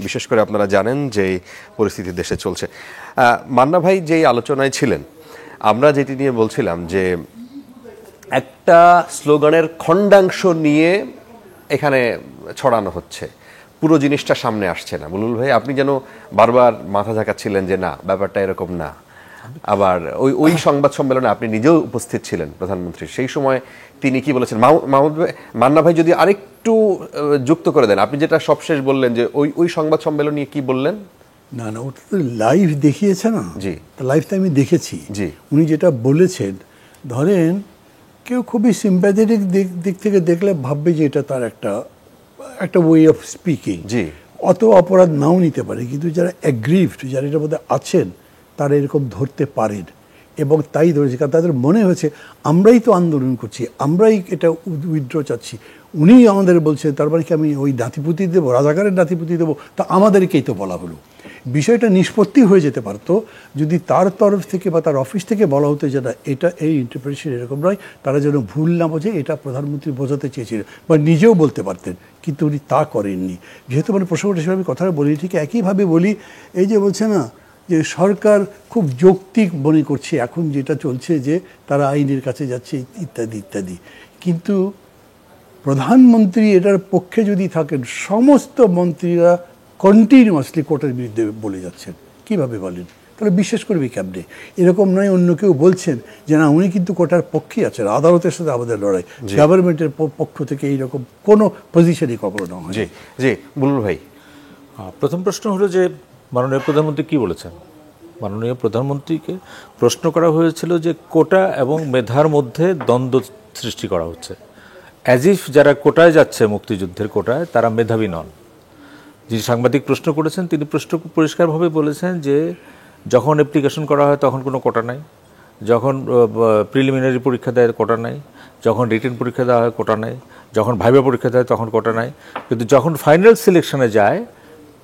বিশেষ করে আপনারা জানেন যে পরিস্থিতি দেশে চলছে। মান্না ভাই যেই আলোচনায় ছিলেন, আমরা যেটি নিয়ে বলছিলাম যে একটা স্লোগানের খণ্ডাংশ নিয়ে এখানে ছড়ানো হচ্ছে, পুরো জিনিসটা সামনে আসছে না। বুলবুল ভাই, আপনি যেন বারবার মাথা ঝাঁকাচ্ছিলেন যে না, ব্যাপারটা এরকম না। আবার ওই সংবাদ সম্মেলনে আপনি নিজেও উপস্থিত ছিলেন, প্রধানমন্ত্রী, সেই সময় তিনি কি বলেছেন? মান্না ভাই যদি আরেকটু যুক্ত করে দেন, আপনি যেটা সবশেষ বললেন যে ওই সংবাদ সম্মেলন নিয়ে কি বললেন? না না, ওটা তো লাইভ দেখিয়েছে না। জি, লাইভটা আমি দেখেছি। জি, উনি যেটা বলেছেন, ধরেন কেউ খুবই সিম্প্যাথেটিক দিক থেকে দেখলে ভাববে যে এটা তার একটা ওয়ে অফ স্পিকিং, জি, অত অপরাধ নাও নিতে পারে, কিন্তু যারা অ্যাগ্রিভড, যারা এটার মধ্যে আছেন, তারা এরকম ধরতে পারেন, এবং তাই ধরেছে, কারণ তাদের মনে হয়েছে আমরাই তো আন্দোলন করছি, আমরাই এটা উইথড্র চাচ্ছি, উনি আমাদের বলছে, তার মানে কি আমি ওই নাতিপুতি দেবো, রাজাকারের নাতিপুতি দেবো, তা আমাদেরকেই তো বলা হলো। বিষয়টা নিষ্পত্তি হয়ে যেতে পারতো যদি তার তরফ থেকে বা তার অফিস থেকে বলা হতো যে না, এটা এই ইন্টারপ্রিটেশন এরকম নয়, তারা যেন ভুল না বোঝে, এটা প্রধানমন্ত্রী বোঝাতে চেয়েছিলেন, বা নিজেও বলতে পারতেন, কিন্তু উনি তা করেননি। যেহেতু মানে প্রসঙ্গটা হিসেবে আমি কথাটা বলি, ঠিক একইভাবে বলি, এই যে বলছে না যে সরকার খুব যৌক্তিক মনে করছে এখন যেটা চলছে, যে তারা আইনের কাছে যাচ্ছে ইত্যাদি ইত্যাদি, কিন্তু প্রধানমন্ত্রী এটার পক্ষে যদি থাকেন, সমস্ত মন্ত্রীরা কন্টিনিউয়াসলি কোর্টের বিরুদ্ধে বলে যাচ্ছেন, কিভাবে বলেন? তাহলে বিশ্বাস করবি কেমনে? এরকম নয় অন্য কেউ বলছেন যে না, উনি কিন্তু কোর্টের পক্ষেই আছেন, আদালতের সাথে আমাদের লড়াই, গভর্নমেন্টের পক্ষ থেকে এইরকম কোনো পজিশনই কখনো না হয়। জি, জি, বুলবুল ভাই, প্রথম প্রশ্ন হলো যে মাননীয় প্রধানমন্ত্রী কি বলেছেন? মাননীয় প্রধানমন্ত্রীকে প্রশ্ন করা হয়েছিল যে কোটা এবং মেধার মধ্যে দ্বন্দ্ব সৃষ্টি করা হচ্ছে, অ্যাজ ইফ যারা কোটায় যাচ্ছে মুক্তিযুদ্ধের কোটায় তারা মেধাবী নন। যিনি সাংবাদিক প্রশ্ন করেছেন তিনি প্রশ্ন পরিষ্কারভাবে বলেছেন যে যখন অ্যাপ্লিকেশন করা হয় তখন কোনো কোটা নাই, যখন প্রিলিমিনারি পরীক্ষা দেয় কোটা নাই, যখন রিটেন পরীক্ষা দেওয়া হয় কোটা নাই, যখন ভাইভা পরীক্ষা দেয় তখন কোটা নাই, কিন্তু যখন ফাইনাল সিলেকশনে যায়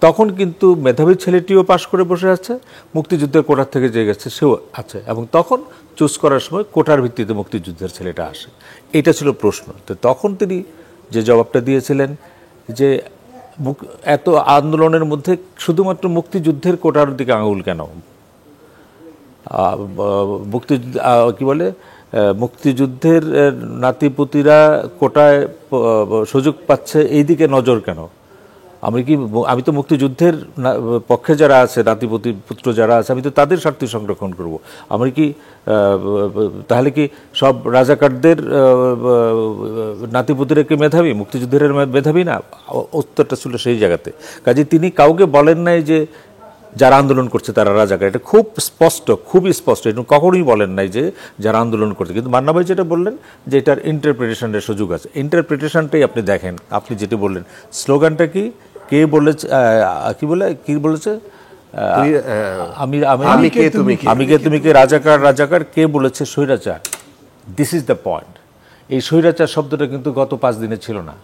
তখন কিন্তু মেধাবী ছেলেটিও পাশ করে বসে আছে, মুক্তিযুদ্ধের কোটার থেকে যে গেছে সেও আছে, এবং তখন চুজ করার সময় কোটার ভিত্তিতে মুক্তিযুদ্ধের ছেলেটা আসে। এটা ছিল প্রশ্ন। তো তখন তিনি যে জবাবটা দিয়েছিলেন যে এত আন্দোলনের মধ্যে শুধুমাত্র মুক্তিযুদ্ধের কোটার দিকে আঙুল কেন, মুক্তিযুদ্ধ কি বলে মুক্তিযুদ্ধের নাতিপুতিরা কোটায় সুযোগ পাচ্ছে এই দিকে নজর কেন? আমি তো মুক্তিযুদ্ধের পক্ষে যারা আছে, নাতিপুতি পুত্র যারা আছে, আমি তো তাদের স্বার্থ সংরক্ষণ করব। আমি কি তাহলে কি সব রাজাকারদের নাতিপুতিরা কি মেধাবী, মুক্তিযুদ্ধের মেধাবী না? উত্তরটা ছিল সেই জায়গাতে। কাজে তিনি কাউকে বলেন নাই যে যারা আন্দোলন করছে তারা রাজাকার, এটা খুব স্পষ্ট, খুবই স্পষ্ট, এটা কখনোই বলেন নাই যে যারা আন্দোলন করছে। কিন্তু মান্না ভাই যেটা বললেন যে এটার ইন্টারপ্রিটেশনের সুযোগ আছে, ইন্টারপ্রিটেশনটাই আপনি দেখেন। আপনি যেটা বললেন স্লোগানটা কি, কে বলেছে, কি বলেছে, আমি কে তুমি কে, রাজাকার রাজাকার, কে বলেছে স্বৈরাচার? This is the point. এই স্বৈরাচার শব্দটা কিন্তু গত 5 দিনে ছিল না।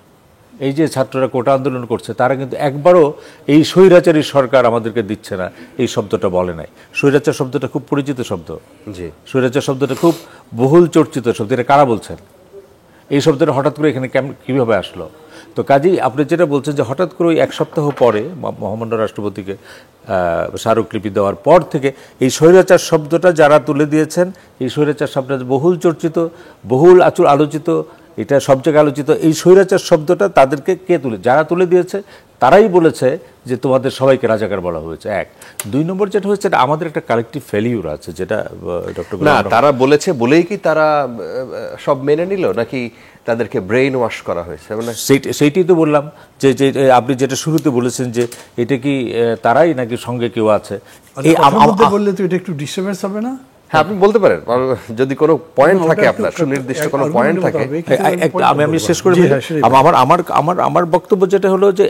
এই যে ছাত্ররা কোটা আন্দোলন করছে তারা কিন্তু একবারও এই স্বৈরাচারী সরকার আমাদেরকে দিচ্ছে না এই শব্দটা বলে নাই। স্বৈরাচার শব্দটা খুব পরিচিত শব্দ, জি, স্বৈরাচার শব্দটা খুব বহুল চর্চিত শব্দ। এটা কারা বলছেন? এই শব্দটা হঠাৎ করে এখানে কীভাবে আসলো? তো কাজেই আপনি যেটা বলছেন যে হঠাৎ করে ওই 1 সপ্তাহ পরে মহামান্য রাষ্ট্রপতিকে স্মারকলিপি দেওয়ার পর থেকে এই স্বৈরাচার শব্দটা যারা তুলে দিয়েছেন, এই স্বৈরাচার শব্দটা বহুল চর্চিত, বহুল আলোচিত, এটা সব জায়গায় আলোচিত। এই স্বৈরাচার শব্দটা তাদেরকে যারা তুলে দিয়েছে তারাই বলেছে যে তোমাদের সবাইকে রাজাকার বলা হয়েছে। 1 2 নম্বর যেটা হচ্ছে আমাদের একটা কালেকটিভ ফেলিউর আছে, যেটা ডক্টর না তারা বলেছে বলেই কি তারা সব মেনে নিল, নাকি তাদেরকে ব্রেইন ওয়াশ করা হয়েছে? সেইটাই তো বললাম যে আপনি যেটা শুরুতে বলেছেন যে এটা কি তারাই নাকি সঙ্গে কেউ আছে, বললে তো এটা একটু ডিস্টার্বেন্স হবে না? হ্যাঁ, আপনি বলতে পারেন যদি কোনো পয়েন্ট থাকে, আপনার সুনির্দিষ্ট কোনো পয়েন্ট থাকে। আমি শেষ করে আমার বক্তব্য যেটা হলো যে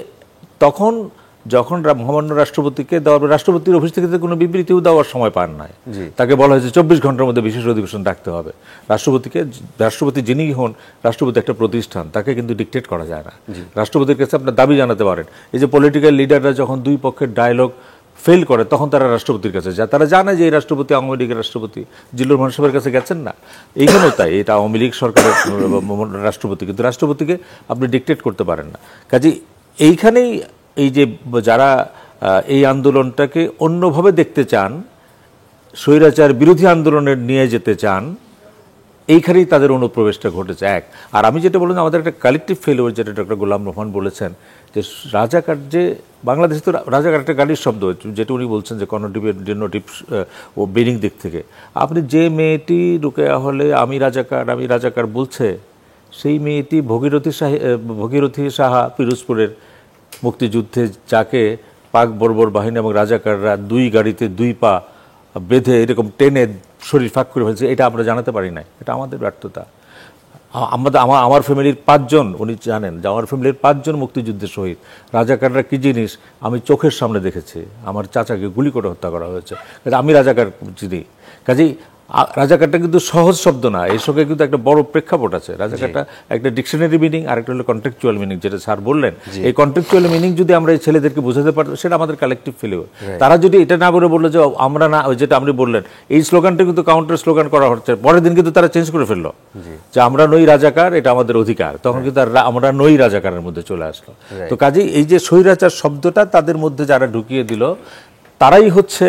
তখন যখন মহামান্য রাষ্ট্রপতিকে রাষ্ট্রপতির অফিস থেকে কোনো বিবৃতিও দেওয়ার সময় পান নাই, তাকে বলা হয়েছে 24 ঘন্টার মধ্যে বিশেষ অধিবেশন ডাকতে হবে। রাষ্ট্রপতি যিনি হন, রাষ্ট্রপতি একটা প্রতিষ্ঠান, তাকে কিন্তু ডিকটেট করা যায় না। রাষ্ট্রপতির কাছে আপনার দাবি জানাতে পারেন। এই যে পলিটিক্যাল লিডাররা যখন দুই পক্ষের ডায়ালগ ফেল করে তখন তারা রাষ্ট্রপতির কাছে যায়। তারা জানে যে এই রাষ্ট্রপতি আওয়ামী লীগের রাষ্ট্রপতি, জিল্লুর রহমান সাহেবের কাছে গেছেন না, এইখানেও তাই, এটা আওয়ামী লীগ সরকারের রাষ্ট্রপতি, কিন্তু রাষ্ট্রপতিকে আপনি ডিকটেট করতে পারেন না। কাজে এইখানেই এই যে যারা এই আন্দোলনটাকে অন্যভাবে দেখতে চান, স্বৈরাচার বিরোধী আন্দোলনের নিয়ে যেতে চান, এইখানেই তাদের অনুপ্রবেশটা ঘটেছে। 1 আর আমি যেটা বললাম আমাদের একটা কালেকটিভ ফেলিওর, যেটা ডক্টর গোলাম রহমান বলেছেন যে রাজাকার, যে বাংলাদেশে তো রাজাকার একটা গালির শব্দ, যেটা উনি বলছেন যে কনোটিভ ও মিনিং দিক থেকে। আপনি যে মেয়েটি রুকেয়া হলে আমি রাজাকার বলছে, সেই মেয়েটি ভগীরথী সাহা পিরোজপুরের মুক্তিযুদ্ধে, যাকে পাক বর্বর বাহিনী এবং রাজাকাররা 2 গাড়িতে 2 পা বেঁধে এরকম টেনে শরীর ফাঁক করে ফেলছে, এটা আমরা জানাতে পারি না। এটা আমাদের ব্যর্থতা। আমার ফ্যামিলির 5 জন, উনি জানেন যে আমার ফ্যামিলির 5 জন মুক্তিযুদ্ধের শহীদ। রাজাকাররা কি জিনিস আমি চোখের সামনে দেখেছি। আমার চাচাকে গুলি করে হত্যা করা হয়েছে, আমি রাজাকার চিনি। কাজেই রাজাকারটা কিন্তু সহজ শব্দ না, এর সঙ্গে কিন্তু একটা বড় প্রেক্ষাপট আছে। রাজাকারটা একটা ডিকশনারি মিনিং, আর একটা হলো কন্ট্রাকচুয়াল মিনিং, যেটা স্যার বললেন। এই কন্ট্রাকচুয়াল মিনিং যদি আমরা এই ছেলেদেরকে বোঝাতে পারতাম, সেটা আমাদের কালেকটিভ ফেলিওর। তারা যদি এটা না বলে বললো যে আমরা না, যেটা আপনি বললেন, এই স্লোগানটা কিন্তু কাউন্টার স্লোগান করা হচ্ছে, পরের দিন কিন্তু তারা চেঞ্জ করে ফেললো যে আমরা নই রাজাকার, এটা আমাদের অধিকার, তখন কিন্তু আমরা নই রাজাকারের মধ্যে চলে আসলো। তো কাজেই এই যে স্বৈরাচার শব্দটা তাদের মধ্যে যারা ঢুকিয়ে দিল, তারাই হচ্ছে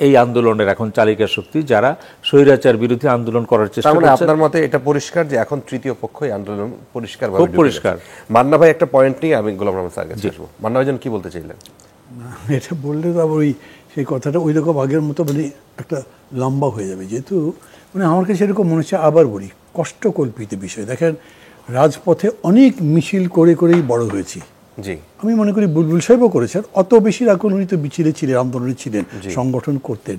এই আন্দোলনের এখন চালিকা শক্তি, যারা স্বৈরাচার বিরোধী আন্দোলন করার চেষ্টা করছে। আপনার মতে এটা পরিষ্কার যে এখন তৃতীয় পক্ষ এই আন্দোলন পরিষ্কার। মান্না ভাই একটা পয়েন্ট নিয়ে আমি গোলাম রহমান স্যার কাছে আসবো। মান্না ভাইজন কি বলতে চাইলেন? এটা বললে তো আবার সেই কথাটা ওই রকম আগের মতো একটা লম্বা হয়ে যাবে, যেহেতু আমার কাছে এরকম মনে হচ্ছে, আবার বলি, কষ্টকল্পিত বিষয়। দেখেন, রাজপথে অনেক মিছিল করেই বড় হয়েছি। জি, আমি মনে করি বুলবুল সাহেবও করেছেন। অত বেশি রাখুন, উনি তো মিছিলে ছিলেন, আন্দোলনে ছিলেন, সংগঠন করতেন।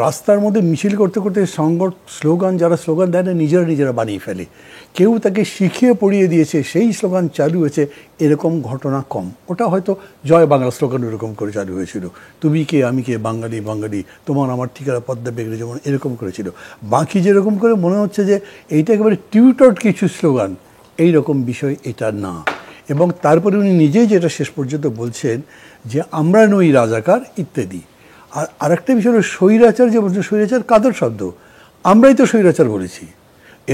রাস্তার মধ্যে মিছিল করতে করতে স্লোগান যারা স্লোগান দেয় না নিজেরা বানিয়ে ফেলে। কেউ তাকে শিখিয়ে পড়িয়ে দিয়েছে, সেই স্লোগান চালু হয়েছে, এরকম ঘটনা কম। ওটা হয়তো জয় বাংলা স্লোগান এরকম করে চালু হয়েছিল, তুমি কে আমি কে বাঙালি বাঙালি তোমার আমার ঠিকানা পদ্মা বেগড়ে যেমন এরকম করেছিল। বাকি যেরকম করে মনে হচ্ছে যে এইটা একেবারে টিউটড কিছু স্লোগান, এই রকম বিষয় এটা না। এবং তারপরে উনি নিজেই যেটা শেষ পর্যন্ত বলছেন যে আমরা নই রাজাকার ইত্যাদি। আর আরেকটা বিষয় হলো স্বৈরাচার, যে বলছে স্বৈরাচার কাদের শব্দ, আমরাই তো স্বৈরাচার বলেছি।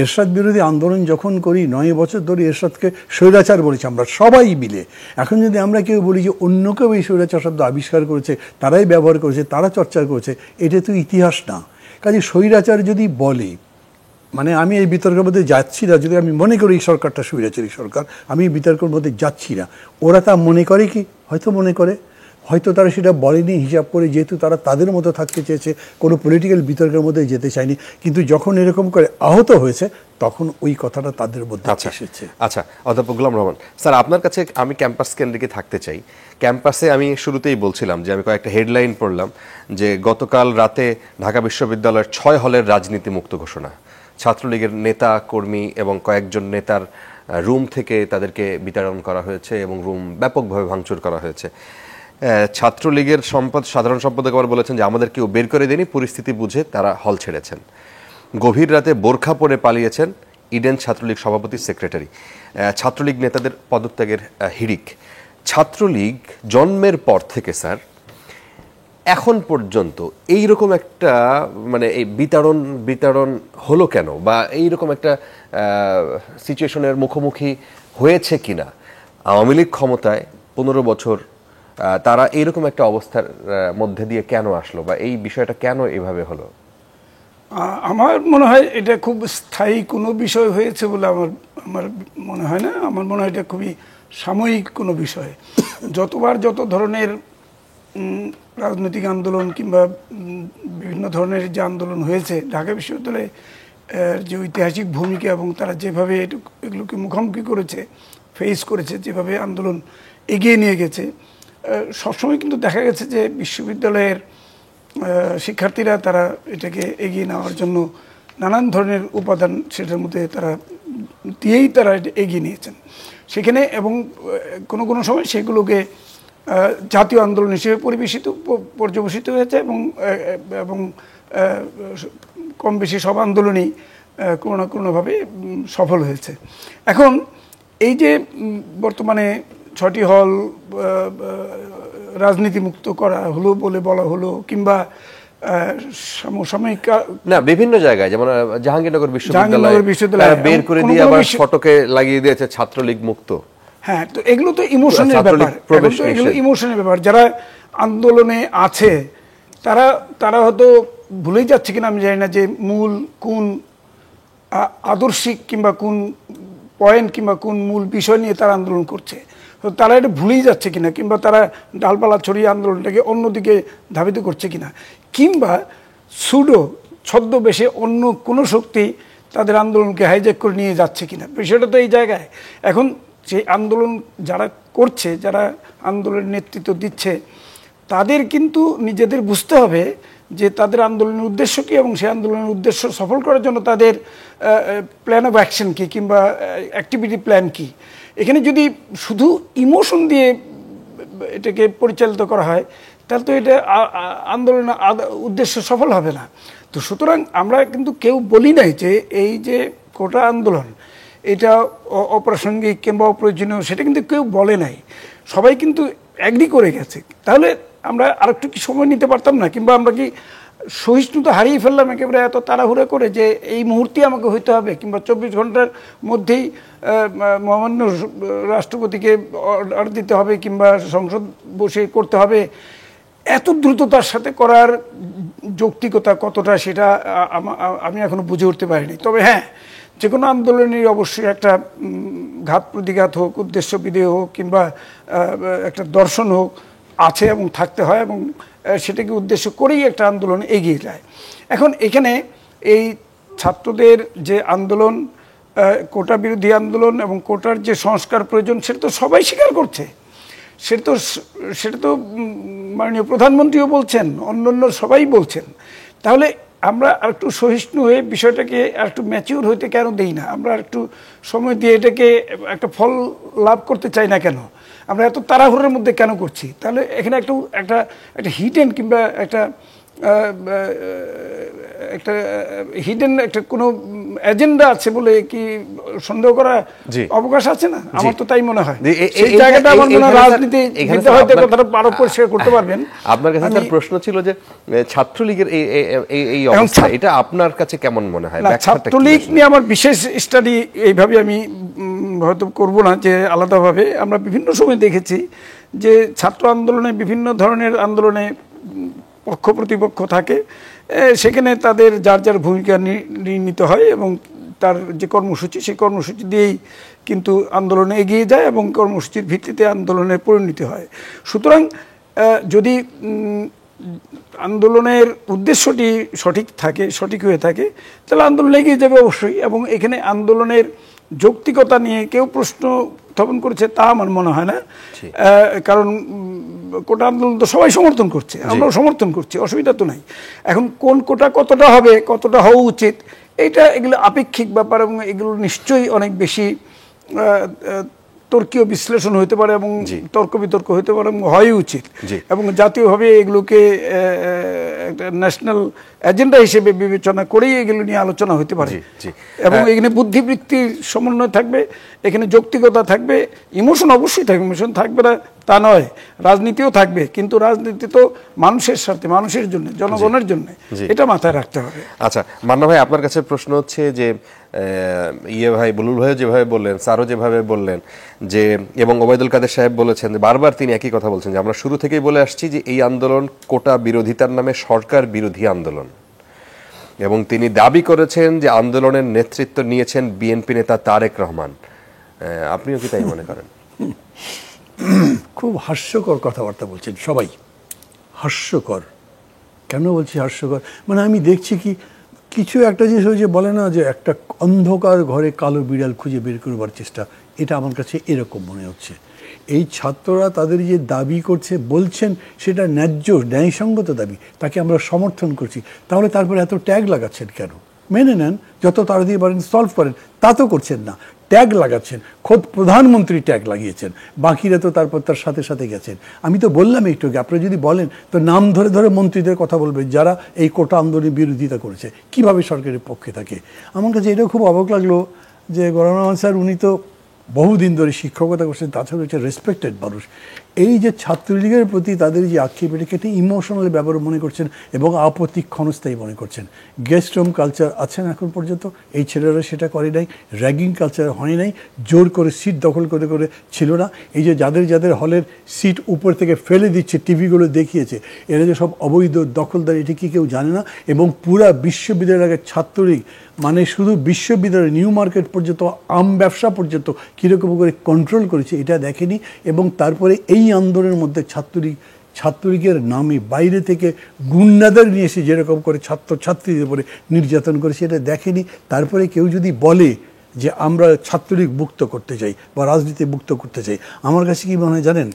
এরশাদ বিরোধী আন্দোলন যখন করি 9 বছর ধরে এরশাদকে স্বৈরাচার বলেছি আমরা সবাই মিলে। এখন যদি আমরা কেউ বলি যে অন্য কেউ এই স্বৈরাচার শব্দ আবিষ্কার করেছে, তারাই ব্যবহার করেছে, তারা চর্চা করেছে, এটা তো ইতিহাস না। কাজে স্বৈরাচার যদি বলে, মানে আমি এই বিতর্কের মধ্যে যাচ্ছি না, যদি আমি মনে করি এই সরকারটা স্বৈরাচারী সরকার, আমি এই বিতর্কের মধ্যে যাচ্ছি না। ওরা তা মনে করে কি? হয়তো মনে করে, হয়তো তারা সেটা বলেনি হিসাব করে, যেহেতু তারা তাদের মতো থাকতে চেয়েছে, কোনো পলিটিক্যাল বিতর্কের মধ্যে যেতে চায়নি। কিন্তু যখন এরকম করে আহত হয়েছে তখন ওই কথাটা তাদের মধ্যে এসেছে। আচ্ছা, অধ্যাপক গোলাম রহমান স্যার, আপনার কাছে আমি ক্যাম্পাস কেন্দ্রিকে থাকতে চাই। ক্যাম্পাসে আমি শুরুতেই বলছিলাম যে আমি কয়েকটা হেডলাইন পড়লাম যে গতকাল রাতে ঢাকা বিশ্ববিদ্যালয়ের 6 হলের রাজনীতি মুক্ত ঘোষণা। ছাত্রলীগের নেতা কর্মী এবং কয়েকজন নেতার রুম থেকে তাদেরকে বিতাড়ন করা হয়েছে এবং রুম ব্যাপকভাবে ভাঙচুর করা হয়েছে। ছাত্রলীগের সাধারণ সম্পাদক আবার বলেছেন যে আমাদের কেউ বের করে দেয়নি, পরিস্থিতি বুঝে তারা হল ছেড়েছেন। গভীর রাতে বোরখা পরে পালিয়েছেন ইডেন ছাত্রলীগ সভাপতি সেক্রেটারি। ছাত্রলীগ নেতাদের পদত্যাগের হিড়িক। ছাত্রলীগ জন্মের পর থেকে স্যার এখন পর্যন্ত এইরকম একটা মানে এই বিতাড়ন হলো কেন, বা এইরকম একটা সিচুয়েশনের মুখোমুখি হয়েছে কিনা? আওয়ামী লীগ ক্ষমতায় 15 বছর, তারা এইরকম একটা অবস্থার মধ্যে দিয়ে কেন আসলো, বা এই বিষয়টা কেন এভাবে হলো? আমার মনে হয় এটা খুব স্থায়ী কোনো বিষয় হয়েছে বলে আমার মনে হয় না। আমার মনে হয় এটা খুবই সাময়িক কোনো বিষয়। যতবার যত ধরনের রাজনৈতিক আন্দোলন কিংবা বিভিন্ন ধরনের যে আন্দোলন হয়েছে, ঢাকা বিশ্ববিদ্যালয়ে যে ঐতিহাসিক ভূমিকা এবং তারা যেভাবে এগুলোকে মুখোমুখি করেছে, ফেস করেছে, যেভাবে আন্দোলন এগিয়ে নিয়ে গেছে, সবসময় কিন্তু দেখা গেছে যে বিশ্ববিদ্যালয়ের শিক্ষার্থীরা তারা এটাকে এগিয়ে নেওয়ার জন্য নানান ধরনের উপাদান সেটার মধ্যে তারা দিয়েই তারা এগিয়ে নিয়েছেন সেখানে। এবং কোনো কোনো সময় সেগুলোকে জাতীয় আন্দোলন হিসেবে পর্যবেসিত হয়েছে এবং কম বেশি সব আন্দোলনই কোনো না কোনোভাবে সফল হয়েছে। এখন এই যে বর্তমানে 6টি হল রাজনীতি মুক্ত করা হলো বলে বলা হলো, কিংবা সমসাময়িক না বিভিন্ন জায়গায়, যেমন জাহাঙ্গীরনগর বিশ্ববিদ্যালয় বের করে দিয়ে আবার ফটকে লাগিয়ে দিয়েছে ছাত্রলীগ মুক্ত। হ্যাঁ, তো এগুলো তো ইমোশনের ব্যাপার, এগুলো ইমোশনের ব্যাপার। যারা আন্দোলনে আছে তারা হয়তো ভুলেই যাচ্ছে কিনা আমি জানি না যে মূল কোন আদর্শিক কিংবা কোন পয়েন্ট কিংবা কোন মূল বিষয় নিয়ে তারা আন্দোলন করছে। তো তারা এটা ভুলেই যাচ্ছে কিনা, কিংবা তারা ডালপালা ছড়িয়ে আন্দোলনটাকে অন্যদিকে ধাবিত করছে কিনা, কিংবা সুডো ছদ্মবেশে অন্য কোনো শক্তি তাদের আন্দোলনকে হাইজ্যাক করে নিয়ে যাচ্ছে কিনা, বিষয়টা তো এই জায়গায়। এখন সেই আন্দোলন যারা করছে, যারা আন্দোলনের নেতৃত্ব দিচ্ছে, তাদের কিন্তু নিজেদের বুঝতে হবে যে তাদের আন্দোলনের উদ্দেশ্য কী এবং সেই আন্দোলনের উদ্দেশ্য সফল করার জন্য তাদের প্ল্যান অফ অ্যাকশন কী কিংবা অ্যাক্টিভিটি প্ল্যান কী। এখানে যদি শুধু ইমোশন দিয়ে এটাকে পরিচালিত করা হয় তাহলে তো এটা আন্দোলনের উদ্দেশ্য সফল হবে না। তো সুতরাং আমরা কিন্তু কেউ বলি নাই যে এই যে কোটা আন্দোলন এটা অপ্রাসঙ্গিক কিংবা অপ্রয়োজনীয়, সেটা কিন্তু কেউ বলে নাই, সবাই কিন্তু অ্যাগ্রি করে গেছে। তাহলে আমরা আরেকটু কি সময় নিতে পারতাম না? কিংবা আমরা কি সহিষ্ণুতা হারিয়ে ফেললাম একেবারে এত তাড়াহুড়ো করে যে এই মুহূর্তে আমাকে হইতে হবে, কিংবা 24 ঘন্টার মধ্যেই মহামান্য রাষ্ট্রপতিকে অর্ডার দিতে হবে কিংবা সংসদ বসে করতে হবে? এত দ্রুততার সাথে করার যৌক্তিকতা কতটা সেটা আমি এখনো বুঝে উঠতে পারিনি। তবে হ্যাঁ, যে কোনো আন্দোলনের অবশ্যই একটা ঘাত প্রতিঘাত হোক, উদ্দেশ্য বিধেয় হোক কিংবা একটা দর্শন হোক আছে এবং থাকতে হয়, এবং সেটাকে উদ্দেশ্য করেই একটা আন্দোলন এগিয়ে যায়। এখন এখানে এই ছাত্রদের যে আন্দোলন, কোটা বিরোধী আন্দোলন এবং কোটার যে সংস্কার প্রয়োজন, সেটা তো সবাই স্বীকার করছে। সেটা তো মাননীয় প্রধানমন্ত্রীও বলছেন, অন্যান্য সবাই বলছেন। তাহলে আমরা আর একটু সহিষ্ণু হয়ে বিষয়টাকে আর একটু ম্যাচিউর হইতে কেন দেই না? আমরা আর একটু সময় দিয়ে এটাকে একটা ফল লাভ করতে চাই না কেন? আমরা এত তাড়াহুড়োর মধ্যে কেন করছি? তাহলে এখানে একটা হিডেন কিংবা একটা হিডেন একটা কোনো এজেন্ডা আছে বলে কি সন্দেহ করা অবকাশ আছে না? আমার তো তাই মনে হয়। সেই জায়গাটা আমার মনে হয় রাজনীতি হয়তো কথাটা আরো পরিষ্কার করতে পারবেন। আপনার কাছে তার প্রশ্ন ছিল যে ছাত্রলীগের এই অবস্থা, এটা আপনার কাছে কেমন মনে হয়? ছাত্রলীগ নিয়ে আমার বিশেষ স্টাডি এইভাবে আমি হয়তো করব না, যে আলাদাভাবে আমরা বিভিন্ন সময় দেখেছি যে ছাত্র আন্দোলনে বিভিন্ন ধরনের আন্দোলনে পক্ষ প্রতিপক্ষ থাকে, সেখানে তাদের যার যার ভূমিকা নির্ণীত হয় এবং তার যে কর্মসূচি সেই কর্মসূচি দিয়েই কিন্তু আন্দোলনে এগিয়ে যায় এবং কর্মসূচির ভিত্তিতে আন্দোলনের পরিণতি হয়। সুতরাং যদি আন্দোলনের উদ্দেশ্যটি সঠিক হয়ে থাকে তাহলে আন্দোলন এগিয়ে যাবে অবশ্যই। এবং এখানে আন্দোলনের যৌক্তিকতা নিয়ে কেউ প্রশ্ন উত্থাপন করেছে তা আমার মনে হয় না, কারণ কোটা আন্দোলন তো সবাই সমর্থন করছে, আমরাও সমর্থন করছি, অসুবিধা তো নাই। এখন কোন কোটা কতটা হবে, কতটা হওয়া উচিত, এগুলো আপেক্ষিক ব্যাপার এবং এগুলো নিশ্চয়ই অনেক বেশি তর্কীয় বিশ্লেষণ হতে পারে এবং তর্ক বিতর্ক হতে পারে এবং হওয়াই উচিত। এবং জাতীয়ভাবে এগুলোকে একটা ন্যাশনাল এজেন্ডা হিসেবে বিবেচনা করেই এগুলো নিয়ে আলোচনা হতে পারে। এবং এখানে বুদ্ধিবৃত্তির সমন্বয় থাকবে, এখানে যৌক্তিকতা থাকবে, ইমোশন অবশ্যই থাকবে, ইমোশন থাকবে না তা নয়, রাজনীতিও থাকবে, কিন্তু রাজনীতি তো মানুষের সাথে, মানুষের জন্য, জনগণের জন্য, এটা মাথায় রাখতে হবে। আচ্ছা মান্না ভাই, আপনার কাছে প্রশ্ন হচ্ছে যে ভাই বুলবুল ভাই যেভাবে বললেন, স্যারও যেভাবে বললেন যে, এবং ওবায়দুল কাদের সাহেব বলেছেন, বারবার তিনি একই কথা বলছেন যে আমরা শুরু থেকেই বলে আসছি যে এই আন্দোলন কোটা বিরোধিতার নামে সরকার বিরোধী আন্দোলন, এবং তিনি দাবি করেছেন যে আন্দোলনের নেতৃত্ব নিয়েছেন বিএনপি নেতা তারেক রহমান। আপনিও কি তাই মনে করেন? খুব হাস্যকর কথাবার্তা বলছেন সবাই, হাস্যকর। কেন বলছি হাস্যকর? মানে আমি দেখছি কি কিছু একটা জিনিস হয়েছে, বলে না যে একটা অন্ধকার ঘরে কালো বিড়াল খুঁজে বের করবার চেষ্টা, এটা আমার কাছে এরকম মনে হচ্ছে। এই ছাত্ররা তাদের যে দাবি করছে বলছেন সেটা ন্যায্য ন্যায়সঙ্গত দাবি, তাকে আমরা সমর্থন করছি, তাহলে তারপরে এত ট্যাগ লাগাচ্ছেন কেন? মেনে নেন, যত তাড়াতাড়ি পারেন সলভ করেন, তা তো করছেন না, ট্যাগ লাগাচ্ছেন। খোদ প্রধানমন্ত্রী ট্যাগ লাগিয়েছেন, বাকিরা তো তারপর তার সাথে সাথে গেছেন। আমি তো বললাম একটু, আপনারা যদি বলেন তো নাম ধরে ধরে মন্ত্রীদের কথা বলবেন যারা এই কোটা আন্দোলনের বিরোধিতা করেছে, কিভাবে সরকারের পক্ষে থাকে। আমার কাছে এটাও খুব অবাক লাগলো যে গোলাম রহমান স্যার, উনি তো বহুদিন ধরে শিক্ষকতা করছেন, তাছাড়া হচ্ছে রেসপেক্টেড মানুষ, এই যে ছাত্রলীগের প্রতি তাদের যে আক্ষেপ, এটাকে একটি ইমোশনাল ব্যাপার মনে করছেন এবং আপত্তি ক্ষণস্থায়ী মনে করছেন। গেস্ট রুম কালচার আছেন এখন পর্যন্ত, এই ছেলেরা সেটা করে নাই, র্যাগিং কালচার হয় নাই, জোর করে সিট দখল করে করে ছিল না। এই যে যাদের যাদের হলের সিট উপর থেকে ফেলে দিচ্ছে, টিভিগুলো দেখিয়েছে, এরা যে সব অবৈধ দখলদার, এটি কি কেউ জানে না? এবং পুরা বিশ্ববিদ্যালয়ের ছাত্রলীগ, মানে শুধু বিশ্ববিদ্যালয় নিউ মার্কেট পর্যন্ত, আম ব্যবসা পর্যন্ত কীরকম করে কন্ট্রোল করেছে এটা দেখেনি। এবং তারপরে এই আন্দোলনের মধ্যে ছাত্রলীগের নামে বাইরে থেকে গুন্ডাদের নিয়ে এসে যেরকম করে ছাত্রছাত্রীদের উপরে নির্যাতন করেছে এটা দেখেনি। তারপরে কেউ যদি বলে যে আমরা ছাত্রলীগ মুক্ত করতে চাই বা রাজনীতি মুক্ত করতে চাই, আমার কাছে কি মনে হয় জানেন,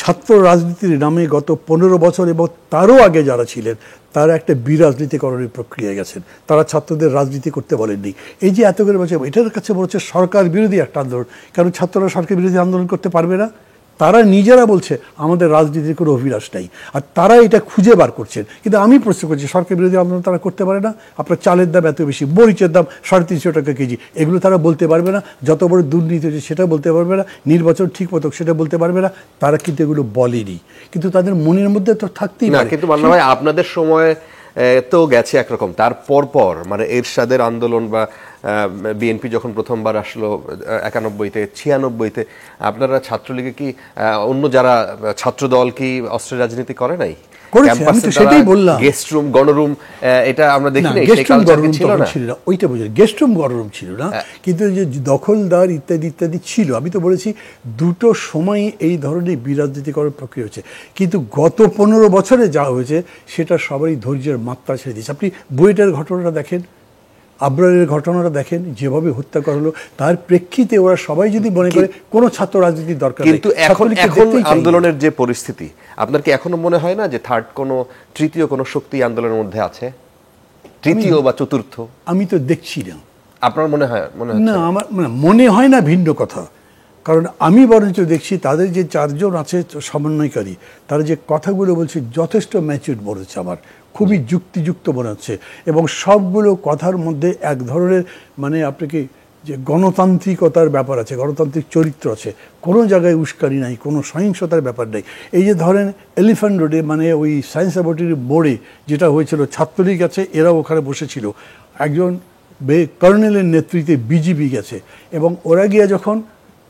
ছাত্র রাজনীতির নামে গত 15 বছর এবং তারও আগে যারা ছিলেন তারা একটা বিরাজনীতিকরণের প্রক্রিয়ায় গেছেন, তারা ছাত্রদের রাজনীতি করতে বলেননি। এই যে এত করে বলছে, এটার কাছে বলছে সরকার বিরোধী একটা আন্দোলন, কারণ ছাত্ররা সরকার বিরোধী আন্দোলন করতে পারবে না। তারা নিজেরা বলছে আমাদের রাজনীতির কোনো অভিলাষ নাই, আর তারা এটা খুঁজে বার করছেন। কিন্তু আমি প্রশ্ন করছি, সরকার বিরোধী আন্দোলন তারা করতে পারে না? আপনার চালের দাম এত বেশি, মরিচের দাম 350 টাকা কেজি, এগুলো তারা বলতে পারবে না? যত বড় দুর্নীতি হচ্ছে সেটা বলতে পারবে না? নির্বাচন ঠিক মতো সেটা বলতে পারবে না? তারা কিন্তু এগুলো বলেনি, কিন্তু তাদের মনের মধ্যে তো থাকতেই পারে। কিন্তু মান্না ভাই, আপনাদের সময় তো গেছে একরকম, তার পর মানে এরশাদের আন্দোলন বা বিএনপি যখন প্রথমবার আসলো 91-তে 96-তে, আপনারা ছাত্রলীগে কি অন্য যারা ছাত্র দল কি অস্ত্রের রাজনীতি করে নাই? সেটাই বললাম, গেস্ট রুম গণরুম, এটা আমরা দেখি না, ওইটা বুঝে গেস্ট রুম গণরুম ছিল না, কিন্তু যে দখলদার ইত্যাদি ইত্যাদি ছিল। আমি তো বলেছি দুটো সময় এই ধরনের বিরাজনীতিকরণ প্রক্রিয়া হচ্ছে, কিন্তু গত 15 বছরে যা হয়েছে সেটা সবারই ধৈর্যের মাত্রা ছেড়ে দিয়েছে। আপনি বুয়েটের ঘটনাটা দেখেন, আবরারের ঘটনাটা দেখেন, যেভাবে হত্যা করা হলো, তার প্রেক্ষিতে ওরা সবাই যদি মনে করে কোনো ছাত্র রাজনীতির দরকার নেই। কিন্তু এখন আন্দোলনের যে পরিস্থিতি, আপনার কি এখনো মনে হয় না যে তৃতীয় কোনো শক্তি আন্দোলনের মধ্যে আছে, তৃতীয় বা চতুর্থ? আমি তো দেখছি না। আপনার মনে হয়? না, আমার মনে হয় না, ভিন্ন কথা। কারণ আমি বরঞ্চ দেখছি তাদের যে 4 জন আছে সমন্বয়কারী, তারা যে কথাগুলো বলছে যথেষ্ট ম্যাচিউর মনে হচ্ছে, আমার খুবই যুক্তিযুক্ত মনে হচ্ছে। এবং সবগুলো কথার মধ্যে এক ধরনের আপনাকে যে গণতান্ত্রিকতার ব্যাপার আছে, গণতান্ত্রিক চরিত্র আছে, কোনো জায়গায় উস্কানি নাই, কোনো সহিংসতার ব্যাপার নেই। এই যে ধরেন এলিফ্যান্ট রোডে ওই সায়েন্স ল্যাবরেটরির বোর্ডে যেটা হয়েছিল, ছাত্রলীগ আছে, এরাও ওখানে বসেছিল, একজন কর্নেলের নেতৃত্বে বিজিবি গেছে, এবং ওরা গিয়ে যখন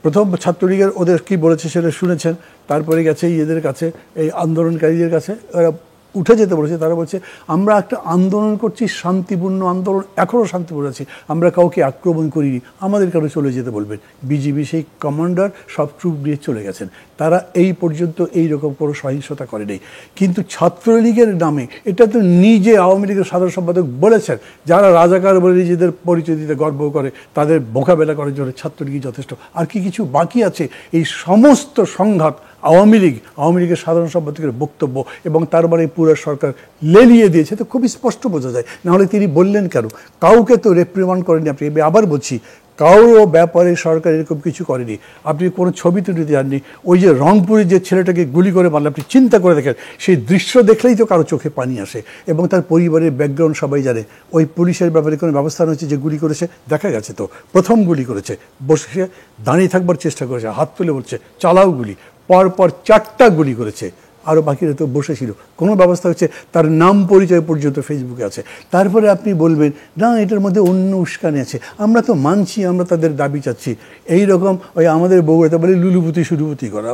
প্রথম ছাত্রলীগের ওদের কি বলেছে সেটা শুনেছেন, তারপরে গেছে এদের কাছে, এই আন্দোলনকারীদের কাছে, ওরা উঠে যেতে বলেছে। তারা বলছে আমরা একটা আন্দোলন করছি, শান্তিপূর্ণ আন্দোলন, এখনও শান্তিপূর্ণ আছি, আমরা কাউকে আক্রমণ করিনি, আমাদের কারো চলে যেতে বলবেন। বিজিবি সেই কমান্ডার সব ট্রুপ দিয়ে চলে গেছেন, তারা এই পর্যন্ত এই রকম কোনো সহিংসতা করেনি। কিন্তু ছাত্রলীগের নামে এটা তো নিজে আওয়ামী লীগের সাধারণ সম্পাদক বলেছেন, যারা রাজাকার বলে নিজেদের পরিচয় দিতে গর্ব করে, তাদের মোকাবেলা করার জন্য ছাত্রলীগই যথেষ্ট। আর কি কিছু বাকি আছে? এই সমস্ত সংঘাত আওয়ামী লীগের সাধারণ সম্পাদকের বক্তব্য এবং তার পুরো সরকার লেলিয়ে দিয়েছে, তো খুবই স্পষ্ট বোঝা যায়। নাহলে তিনি বললেন কেন? কাউকে তো রেপ্রিমান্ড করেনি। আপনি আবার বলছি, কারো ব্যাপারে সরকার এরকম কিছু করেনি। আপনি কোনো ছবি তুলতে যাননি, ওই যে রংপুরে যে ছেলেটাকে গুলি করে মারল, আপনি চিন্তা করে দেখেন, সেই দৃশ্য দেখলেই তো কারো চোখে পানি আসে। এবং তার পরিবারের ব্যাকগ্রাউন্ড সবাই জানে। ওই পুলিশের ব্যাপারে কোনো ব্যবস্থা হয়েছে যে গুলি করেছে? দেখা গেছে তো, প্রথম গুলি করেছে, বসে দাঁড়িয়ে থাকবার চেষ্টা করেছে, হাত তুলে বলছে চালাও গুলি, পরপর 4টা গুলি করেছে, আরও বাকিরা তো বসেছিল। কোনো ব্যবস্থা হচ্ছে? তার নাম পরিচয় পর্যন্ত ফেসবুকে আছে। তারপরে আপনি বলবেন না এটার মধ্যে অন্য উস্কানি আছে, আমরা তো মানছি, আমরা তাদের দাবি চাচ্ছি। এই রকম ওই আমাদের বউরাতে বলে লুলুপুতি শুরুপুতি করা,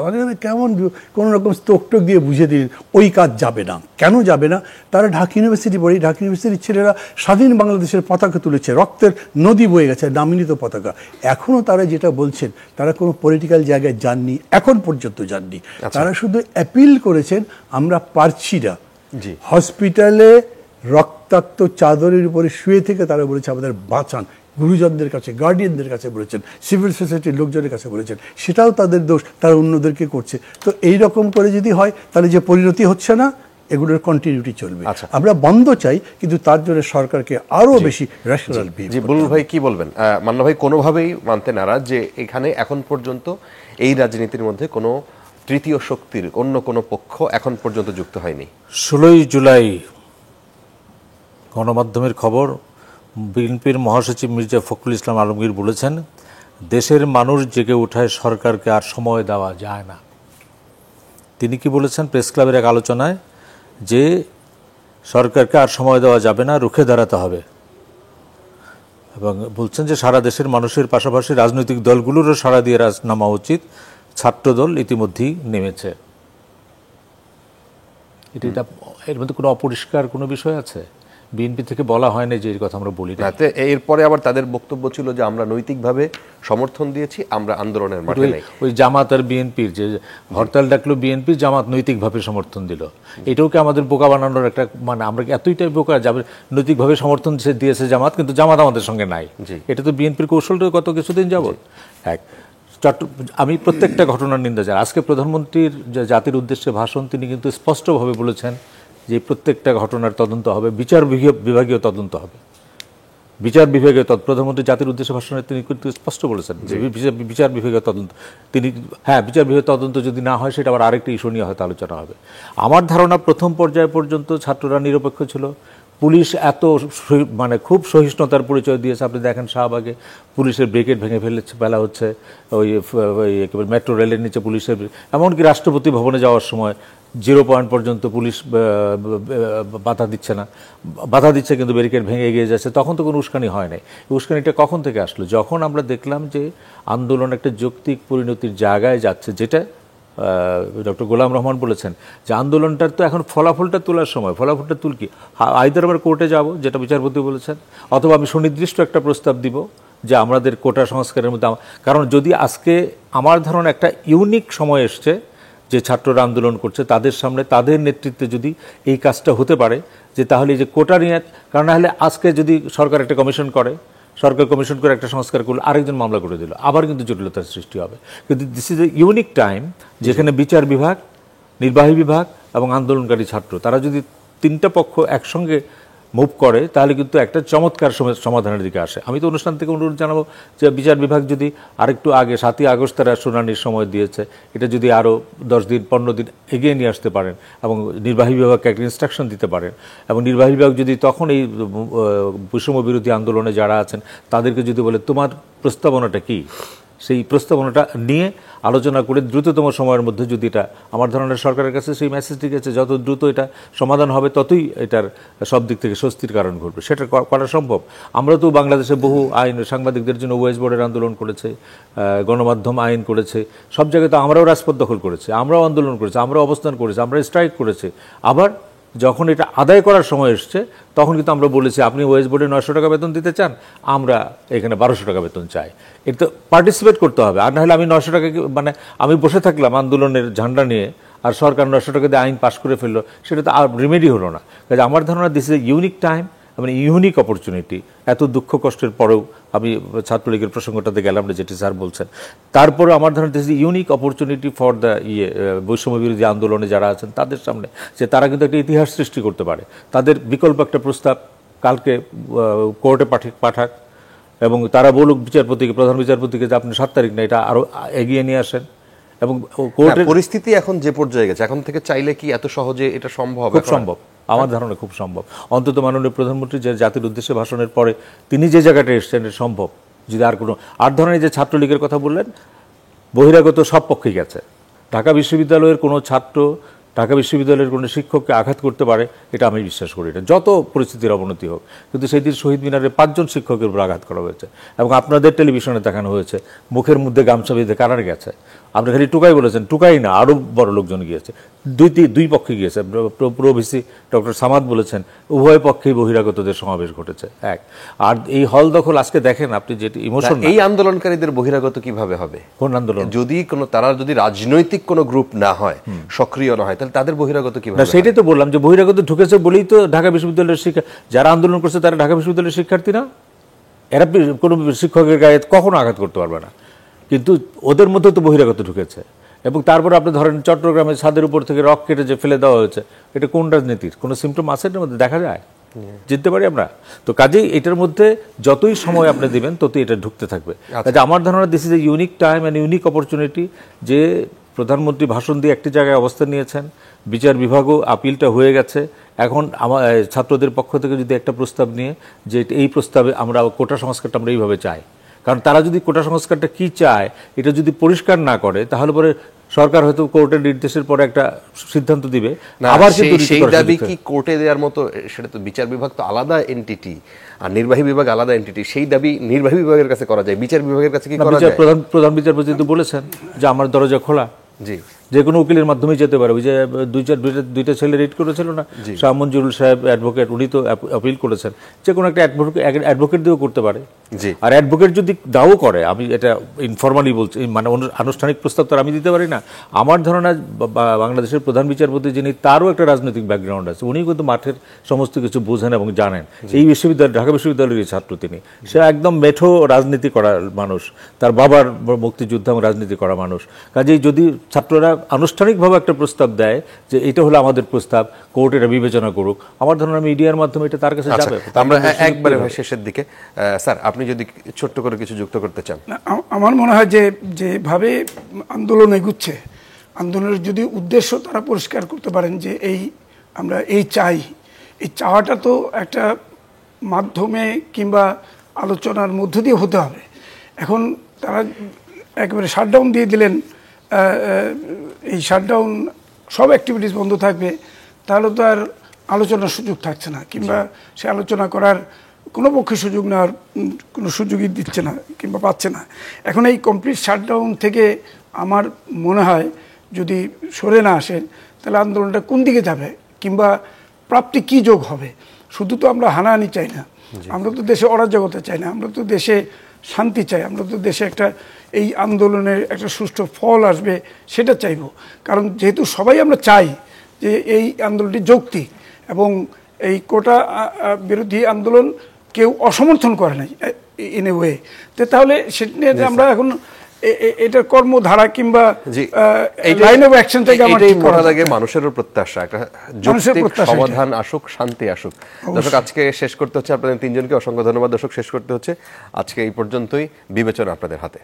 কেমন কোনো রকম স্টোকটোক দিয়ে বুঝে দিলেন ওই কাজ যাবে না। কেন যাবে না? তারা ঢাকা ইউনিভার্সিটি পড়ে, ঢাকা ইউনিভার্সিটির ছেলেরা স্বাধীন বাংলাদেশের পতাকা তুলেছে, রক্তের নদী বয়ে গেছে, নামিনিত পতাকা। এখনও তারা যেটা বলছেন, তারা কোনো পলিটিক্যাল জায়গায় যাননি, এখন পর্যন্ত যাননি। তারা শুধু অ্যাপিল করেছেন আমরা পারছি না। হসপিটালে রক্তাক্ত চাদরের উপরে শুয়ে থেকে তারা বলেছে আমাদের বাঁচান, গুরুজনদের কাছে, গার্ডিয়ানদের কাছে বলেছেন, সিভিল সোসাইটির লোকজনের কাছে বলেছেন। সেটাও তাদের দোষ, তারা অন্যদেরকে করছে। তো এই রকম করে যদি হয়, তাহলে যে পরিণতি হচ্ছে না, এগুলোর কন্টিনিউটি চলবে। আমরা বন্ধ চাই, কিন্তু তার জন্য সরকারকে আরো বেশি রেশনাল বিহেভ। জি, বুলবুল ভাই কি বলবেন? মান্না ভাই কোনোভাবেই মানতে নারাজ যে এখানে এখন পর্যন্ত এই রাজনীতির মধ্যে কোনো তৃতীয় শক্তির অন্য কোনো পক্ষ এখন পর্যন্ত যুক্ত হয়নি। 16ই জুলাই গণমাধ্যমের খবর, বিএনপির মহাসচিব মির্জা ফখরুল ইসলাম আলমগীর বলেছেন, দেশের মানুষ জেগে ওঠায় সরকারকে আর সময় দেওয়া যায় না। তিনি কি বলেছেন প্রেস ক্লাবের এক আলোচনায়, যে সরকারকে আর সময় দেওয়া যাবে না, রুখে দাঁড়াতে হবে। এবং বলছেন যে সারা দেশের মানুষের পাশাপাশি রাজনৈতিক দলগুলোরও সাড়া দিয়ে নামা উচিত। ছাত্রদল ইতিমধ্যেই নেমেছে। এটা এর মধ্যে কোনো অপরিষ্কার কোনো বিষয় আছে? বিএনপি থেকে বলা হয় না যে এই কথা আমরা বলি না। এরপরে আবার তাদের বক্তব্য ছিল যে আমরা নৈতিকভাবে সমর্থন দিয়েছি, আমরা আন্দোলনের মাঠে নেই। ওই জামাত আর বিএনপির যে হরতাল ডাকলো বিএনপি, জামাত নৈতিকভাবে সমর্থন দিল। এটাও কি আমাদের বোকা বানানোর একটা আমরা এতটাই বোকা যাবে? নৈতিকভাবে সমর্থন দিয়েছে জামাত, কিন্তু জামাত আমাদের সঙ্গে নাই। এটা তো বিএনপির কৌশলটা গত কিছুদিন যাবত। আমি প্রত্যেকটা ঘটনার নিন্দা জানাই। আজকে প্রধানমন্ত্রীর জাতির উদ্দেশ্যে ভাষণ, তিনি কিন্তু স্পষ্টভাবে বলেছেন যে প্রত্যেকটা ঘটনার তদন্ত হবে, বিচার বিভাগীয় তদন্ত হবে। বিচার বিভাগীয় প্রধানমন্ত্রী জাতির উদ্দেশ্যে ভাষণে তিনি কিন্তু স্পষ্ট বলেছেন যে বিচার বিভাগীয় তদন্ত। তিনি বিচার বিভাগীয় তদন্ত যদি না হয়, সেটা আবার আরেকটা ইস্যু নিয়ে হয়তো আলোচনা হবে। আমার ধারণা প্রথম পর্যায় পর্যন্ত ছাত্ররা নিরপেক্ষ ছিল। পুলিশ এত খুব সহিষ্ণুতার পরিচয় দিয়েছে। আপনি দেখেন শাহবাগে পুলিশের ব্রিগেড ভেঙে ফেলা হচ্ছে, ওই একেবারে মেট্রো রেলের নিচে পুলিশের, এমনকি রাষ্ট্রপতি ভবনে যাওয়ার সময় 0 পয়েন্ট পর্যন্ত পুলিশ বাধা দিচ্ছে না, বাধা দিচ্ছে কিন্তু ব্যারিকেড ভেঙে এগিয়ে যাচ্ছে। তখন তো কোনো উস্কানি হয় নাই। উস্কানিটা কখন থেকে আসলো? যখন আমরা দেখলাম যে আন্দোলন একটা যৌক্তিক পরিণতির জায়গায় যাচ্ছে, যেটা ডক্টর গোলাম রহমান বলেছেন যে আন্দোলনটার তো এখন ফলাফলটা তোলার সময়। ফলাফলটা কি? আইদার আমরা কোর্টে যাব, যেটা বিচারপতি বলেছেন, অথবা আমি সুনির্দিষ্ট একটা প্রস্তাব দিব যে আমাদের কোটা সংস্কারের মধ্যে। কারণ যদি আজকে আমার ধারণা একটা ইউনিক সময় এসছে যে ছাত্ররা আন্দোলন করছে তাদের সামনে তাদের নেতৃত্বে যদি এই কাজটা হতে পারে, যে তাহলে এই যে কোটা নিয়ে, কারণ নাহলে আজকে যদি সরকার একটা কমিশন করে, সরকার কমিশন করে একটা সংস্কার করলো, আরেকজন মামলা করে দিল, আবার কিন্তু জটিলতার সৃষ্টি হবে। কিন্তু this is a unique time, যেখানে বিচার বিভাগ, নির্বাহী বিভাগ এবং আন্দোলনকারী ছাত্র তারা যদি তিনটা পক্ষ একসঙ্গে মুভ করে, তাহলে কিন্তু একটা চমৎকার সমাধানের দিকে আসে। আমি তো অনুষ্ঠান থেকে অনুরোধ জানাবো যে বিচার বিভাগ যদি আরেকটু আগে, 7ই আগস্ট তারা শুনানির সময় দিয়েছে, এটা যদি আরও 10 দিন 15 দিন এগিয়ে নিয়ে আসতে পারেন এবং নির্বাহী বিভাগকে একটা ইনস্ট্রাকশন দিতে পারেন, এবং নির্বাহী বিভাগ যদি তখন এই বৈষম্য বিরোধী আন্দোলনে যারা আছেন তাদেরকে যদি বলে তোমার প্রস্তাবনাটা কি, সেই প্রস্তাবনাটা নিয়ে আলোচনা করে দ্রুততম সময়ের মধ্যে যদি এটা, আমার ধারণা সরকারের কাছে সেই মেসেজটি গেছে, যত দ্রুত এটা সমাধান হবে ততই এটার সব দিক থেকে স্বস্তির কারণ ঘটবে। সেটা করা সম্ভব। আমরা তো বাংলাদেশে বহু আইন, সাংবাদিকদের জন্য ওয়েজ বোর্ডের আন্দোলন করেছে, গণমাধ্যম আইন করেছে, সব জায়গায় তো আমরাও রাজপথ দখল করেছি, আমরাও আন্দোলন করেছি, আমরাও অবস্থান করেছি, আমরা স্ট্রাইক করেছি। আবার যখন এটা আদায় করার সময় এসছে তখন কিন্তু আমরা বলেছি আপনি ওয়েজ বোর্ডে 900 টাকা বেতন দিতে চান, আমরা এখানে 1200 টাকা বেতন চাই। এটা তো পার্টিসিপেট করতে হবে। আর নাহলে আমি 900 টাকা, মানে আমি বসে থাকলাম আন্দোলনের ঝান্ডা নিয়ে, আর সরকার 900 টাকা দিয়ে আইন পাশ করে ফেললো, সেটা তো আর রেমেডি হলো না। কাজে আমার ধারণা this is a unique time, মানে ইউনিক অপরচুনিটি। এত দুঃখ কষ্টের পরেও, আমি ছাত্রলীগের প্রসঙ্গটাতে গেলাম না যেটি স্যার বলছেন, তারপরে আমার ধারণা this is unique opportunity for the বৈষম্য বিরোধী আন্দোলনে যারা আছেন তাদের সামনে, যে তারা কিন্তু একটা ইতিহাস সৃষ্টি করতে পারে। তাদের বিকল্প একটা প্রস্তাব কালকে কোর্টে পাঠাক এবং তারা বলুক বিচারপতিকে, প্রধান বিচারপতিকে, যে আপনি 7 তারিখ না, এটা আরও এগিয়ে নিয়ে আসেন। এবং কোর্টের পরিস্থিতি এখন যে পর্যায়ে গেছে, এখন থেকে চাইলে কি এত সহজে এটা সম্ভব? খুব সম্ভব, আমার ধারণা খুব সম্ভব। অন্তত মাননীয় প্রধানমন্ত্রী যে জাতির উদ্দেশ্যে ভাষণের পরে তিনি যে জায়গাটা এসছেন, এটা সম্ভব। যদি আর ধরনের যে ছাত্রলীগের কথা বললেন, বহিরাগত সব পক্ষেই গেছে। ঢাকা বিশ্ববিদ্যালয়ের কোনো ছাত্র, ঢাকা বিশ্ববিদ্যালয়ের কোনো শিক্ষককে আঘাত করতে পারে, এটা আমি বিশ্বাস করি না, যত পরিস্থিতির অবনতি হোক। কিন্তু সেই দিন শহীদ মিনারে 5 জন শিক্ষকের উপর আঘাত করা হয়েছে এবং আপনাদের টেলিভিশনে দেখানো হয়েছে মুখের মধ্যে গামছা বেঁধে কারার গেছে। আপনি খালি টুকাই বলেছেন, টুকাই না, আরও বড় লোকজন গিয়েছে, দুই পক্ষে গিয়েছে। প্রভিসি ডক্টর সামাদ বলেছেন উভয় পক্ষেই বহিরাগতদের সমাবেশ ঘটেছে। আর এই হল দখল আজকে দেখেন আপনি, যেটি ইমোশন। এই আন্দোলনকারীদের বহিরাগত কিভাবে হবে? কোন আন্দোলন? যদি তারা যদি রাজনৈতিক কোনো গ্রুপ না হয়, সক্রিয় না হয়, তাহলে তাদের বহিরাগত কিভাবে? না, সেটাই তো বললাম যে বহিরাগত ঢুকেছে বলেই তো ঢাকা বিশ্ববিদ্যালয়ের যারা আন্দোলন করছে তারা ঢাকা বিশ্ববিদ্যালয়ের শিক্ষার্থী না। এরা কোনো শিক্ষকের গায়ে কখনো আঘাত করতে পারবে না, কিন্তু ওদের মধ্যে তো বহিরাগত ঢুকেছে। এবং তারপর আপনি ধরেন চট্টগ্রামের ছাদের উপর থেকে রক কেটে যে ফেলে দেওয়া হয়েছে, এটা কোন রাজনীতির কোনো সিমটম আছে এর মধ্যে? দেখা যায়, জিততে পারি আমরা তো। কাজেই এটার মধ্যে যতই সময় আপনি দিবেন ততই এটা ঢুকতে থাকবে। কাজে আমার ধারণা this is a unique time and unique opportunity, যে প্রধানমন্ত্রী ভাষণ দিয়ে একটি জায়গায় অবস্থান নিয়েছেন, বিচার বিভাগও আপিলটা হয়ে গেছে। এখন আমার ছাত্রদের পক্ষ থেকে যদি একটা প্রস্তাব নিয়ে, যে এই প্রস্তাবে আমরা কোটা সংস্কারটা আমরা এইভাবে চাই, কারণ তারা যদি কোটা সংস্কারটা কি চায় এটা যদি পরিষ্কার না করে, তাহলে পরে সরকার হয়তো কোর্টের নির্দেশের পরে একটা সিদ্ধান্ত দিবে। আবার সেই দাবি কি কোর্টে দেওয়ার মতো? সেটা তো বিচার বিভাগ তো আলাদা এন্টিটি আর নির্বাহী বিভাগ আলাদা এন্টিটি। সেই দাবি নির্বাহী বিভাগের কাছে করা যায়, বিচার বিভাগের কাছে কি করা যায়? প্রধান বিচারপতি তো বলেছেন যে আমার দরজা খোলা, জি, যে কোনো উকিলের মাধ্যমে যেতে পারে। ওই যে দুইটা ছেলে রিট করেছিল না, শাহ মঞ্জুরুল সাহেব অ্যাডভোকেট, উনি তো আপিল করেছেন। যে কোনো একটা অ্যাডভোকেট দিয়েও করতে পারে। আর অ্যাডভোকেট যদি দাও করে, আমি এটা ইনফরমালি বলছি, মানে আনুষ্ঠানিক প্রস্তাব তো আমি দিতে পারি না। আমার ধারণা বাংলাদেশের প্রধান বিচারপতি যিনি, তারও একটা রাজনৈতিক ব্যাকগ্রাউন্ড আছে, উনি কিন্তু মাঠের সমস্ত কিছু বোঝেন এবং জানেন। এই বিশ্ববিদ্যালয়, ঢাকা বিশ্ববিদ্যালয়ের ছাত্র তিনি, সে একদম মেঠো রাজনীতি করা মানুষ, তার বাবার মুক্তিযুদ্ধ এবং রাজনীতি করা মানুষ। কাজেই যদি ছাত্ররা আনুষ্ঠানিকভাবে একটা প্রস্তাব দেয় যে এটা হলো আমাদের প্রস্তাব, কোর্ট এটা বিবেচনা করুক, আমার ধারণা মিডিয়ার মাধ্যমে এটা তার কাছে যাবে। আমরা একবারে শেষের দিকে, স্যার আপনি যদি ছোট্ট করে কিছু যুক্ত করতে চান। আমার মনে হয় যে যেভাবে আন্দোলন এগুচ্ছে, আন্দোলনের যদি উদ্দেশ্য তারা পরিষ্কার করতে পারেন যে আমরা এই চাই, এই চাওয়াটা তো একটা মাধ্যমে কিংবা আলোচনার মধ্য দিয়ে হতে হবে। এখন তারা একেবারে শাটডাউন দিয়ে দিলেন, এই শাটডাউন সব অ্যাক্টিভিটিস বন্ধ থাকবে, তাহলে তো আর আলোচনার সুযোগ থাকছে না, কিংবা সে আলোচনা করার কোনো পক্ষে সুযোগ নেওয়ার কোনো সুযোগই দিচ্ছে না কিংবা পাচ্ছে না। এখন এই কমপ্লিট শাটডাউন থেকে আমার মনে হয় যদি সরে না আসেন, তাহলে আন্দোলনটা কোন দিকে যাবে কিংবা প্রাপ্তি কী যোগ হবে। শুধু তো আমরা হানাহানি চাই না, আমরা তো দেশে অরাজকতা চাই না, আমরা তো দেশে শান্তি চাই, আমরা তো দেশে একটা এই আন্দোলনের একটা সুষ্ঠু ফল আসবে সেটা চাইব। কারণ যেহেতু সবাই আমরা চাই যে এই আন্দোলনটি যৌক্তিক এবং এই কোটা বিরোধী আন্দোলন কেউ অসমর্থন করে নাই ইন এ ওয়ে, তাহলে সেটা নিয়ে যে আমরা এখন এটার কর্মধারা কিংবা লাইন অফ অ্যাকশন থেকে আমার ঠিক করা লাগে। মানুষেরও প্রত্যাশা একটা যৌক্তিক সমাধান আসুক, শান্তি আসুক। দর্শক, আজকে শেষ করতে হচ্ছে, আপনাদের তিনজনকে অসংখ্য ধন্যবাদ। দর্শক, শেষ করতে হচ্ছে আজকে এই পর্যন্তই, বিবেচনা আপনাদের হাতে।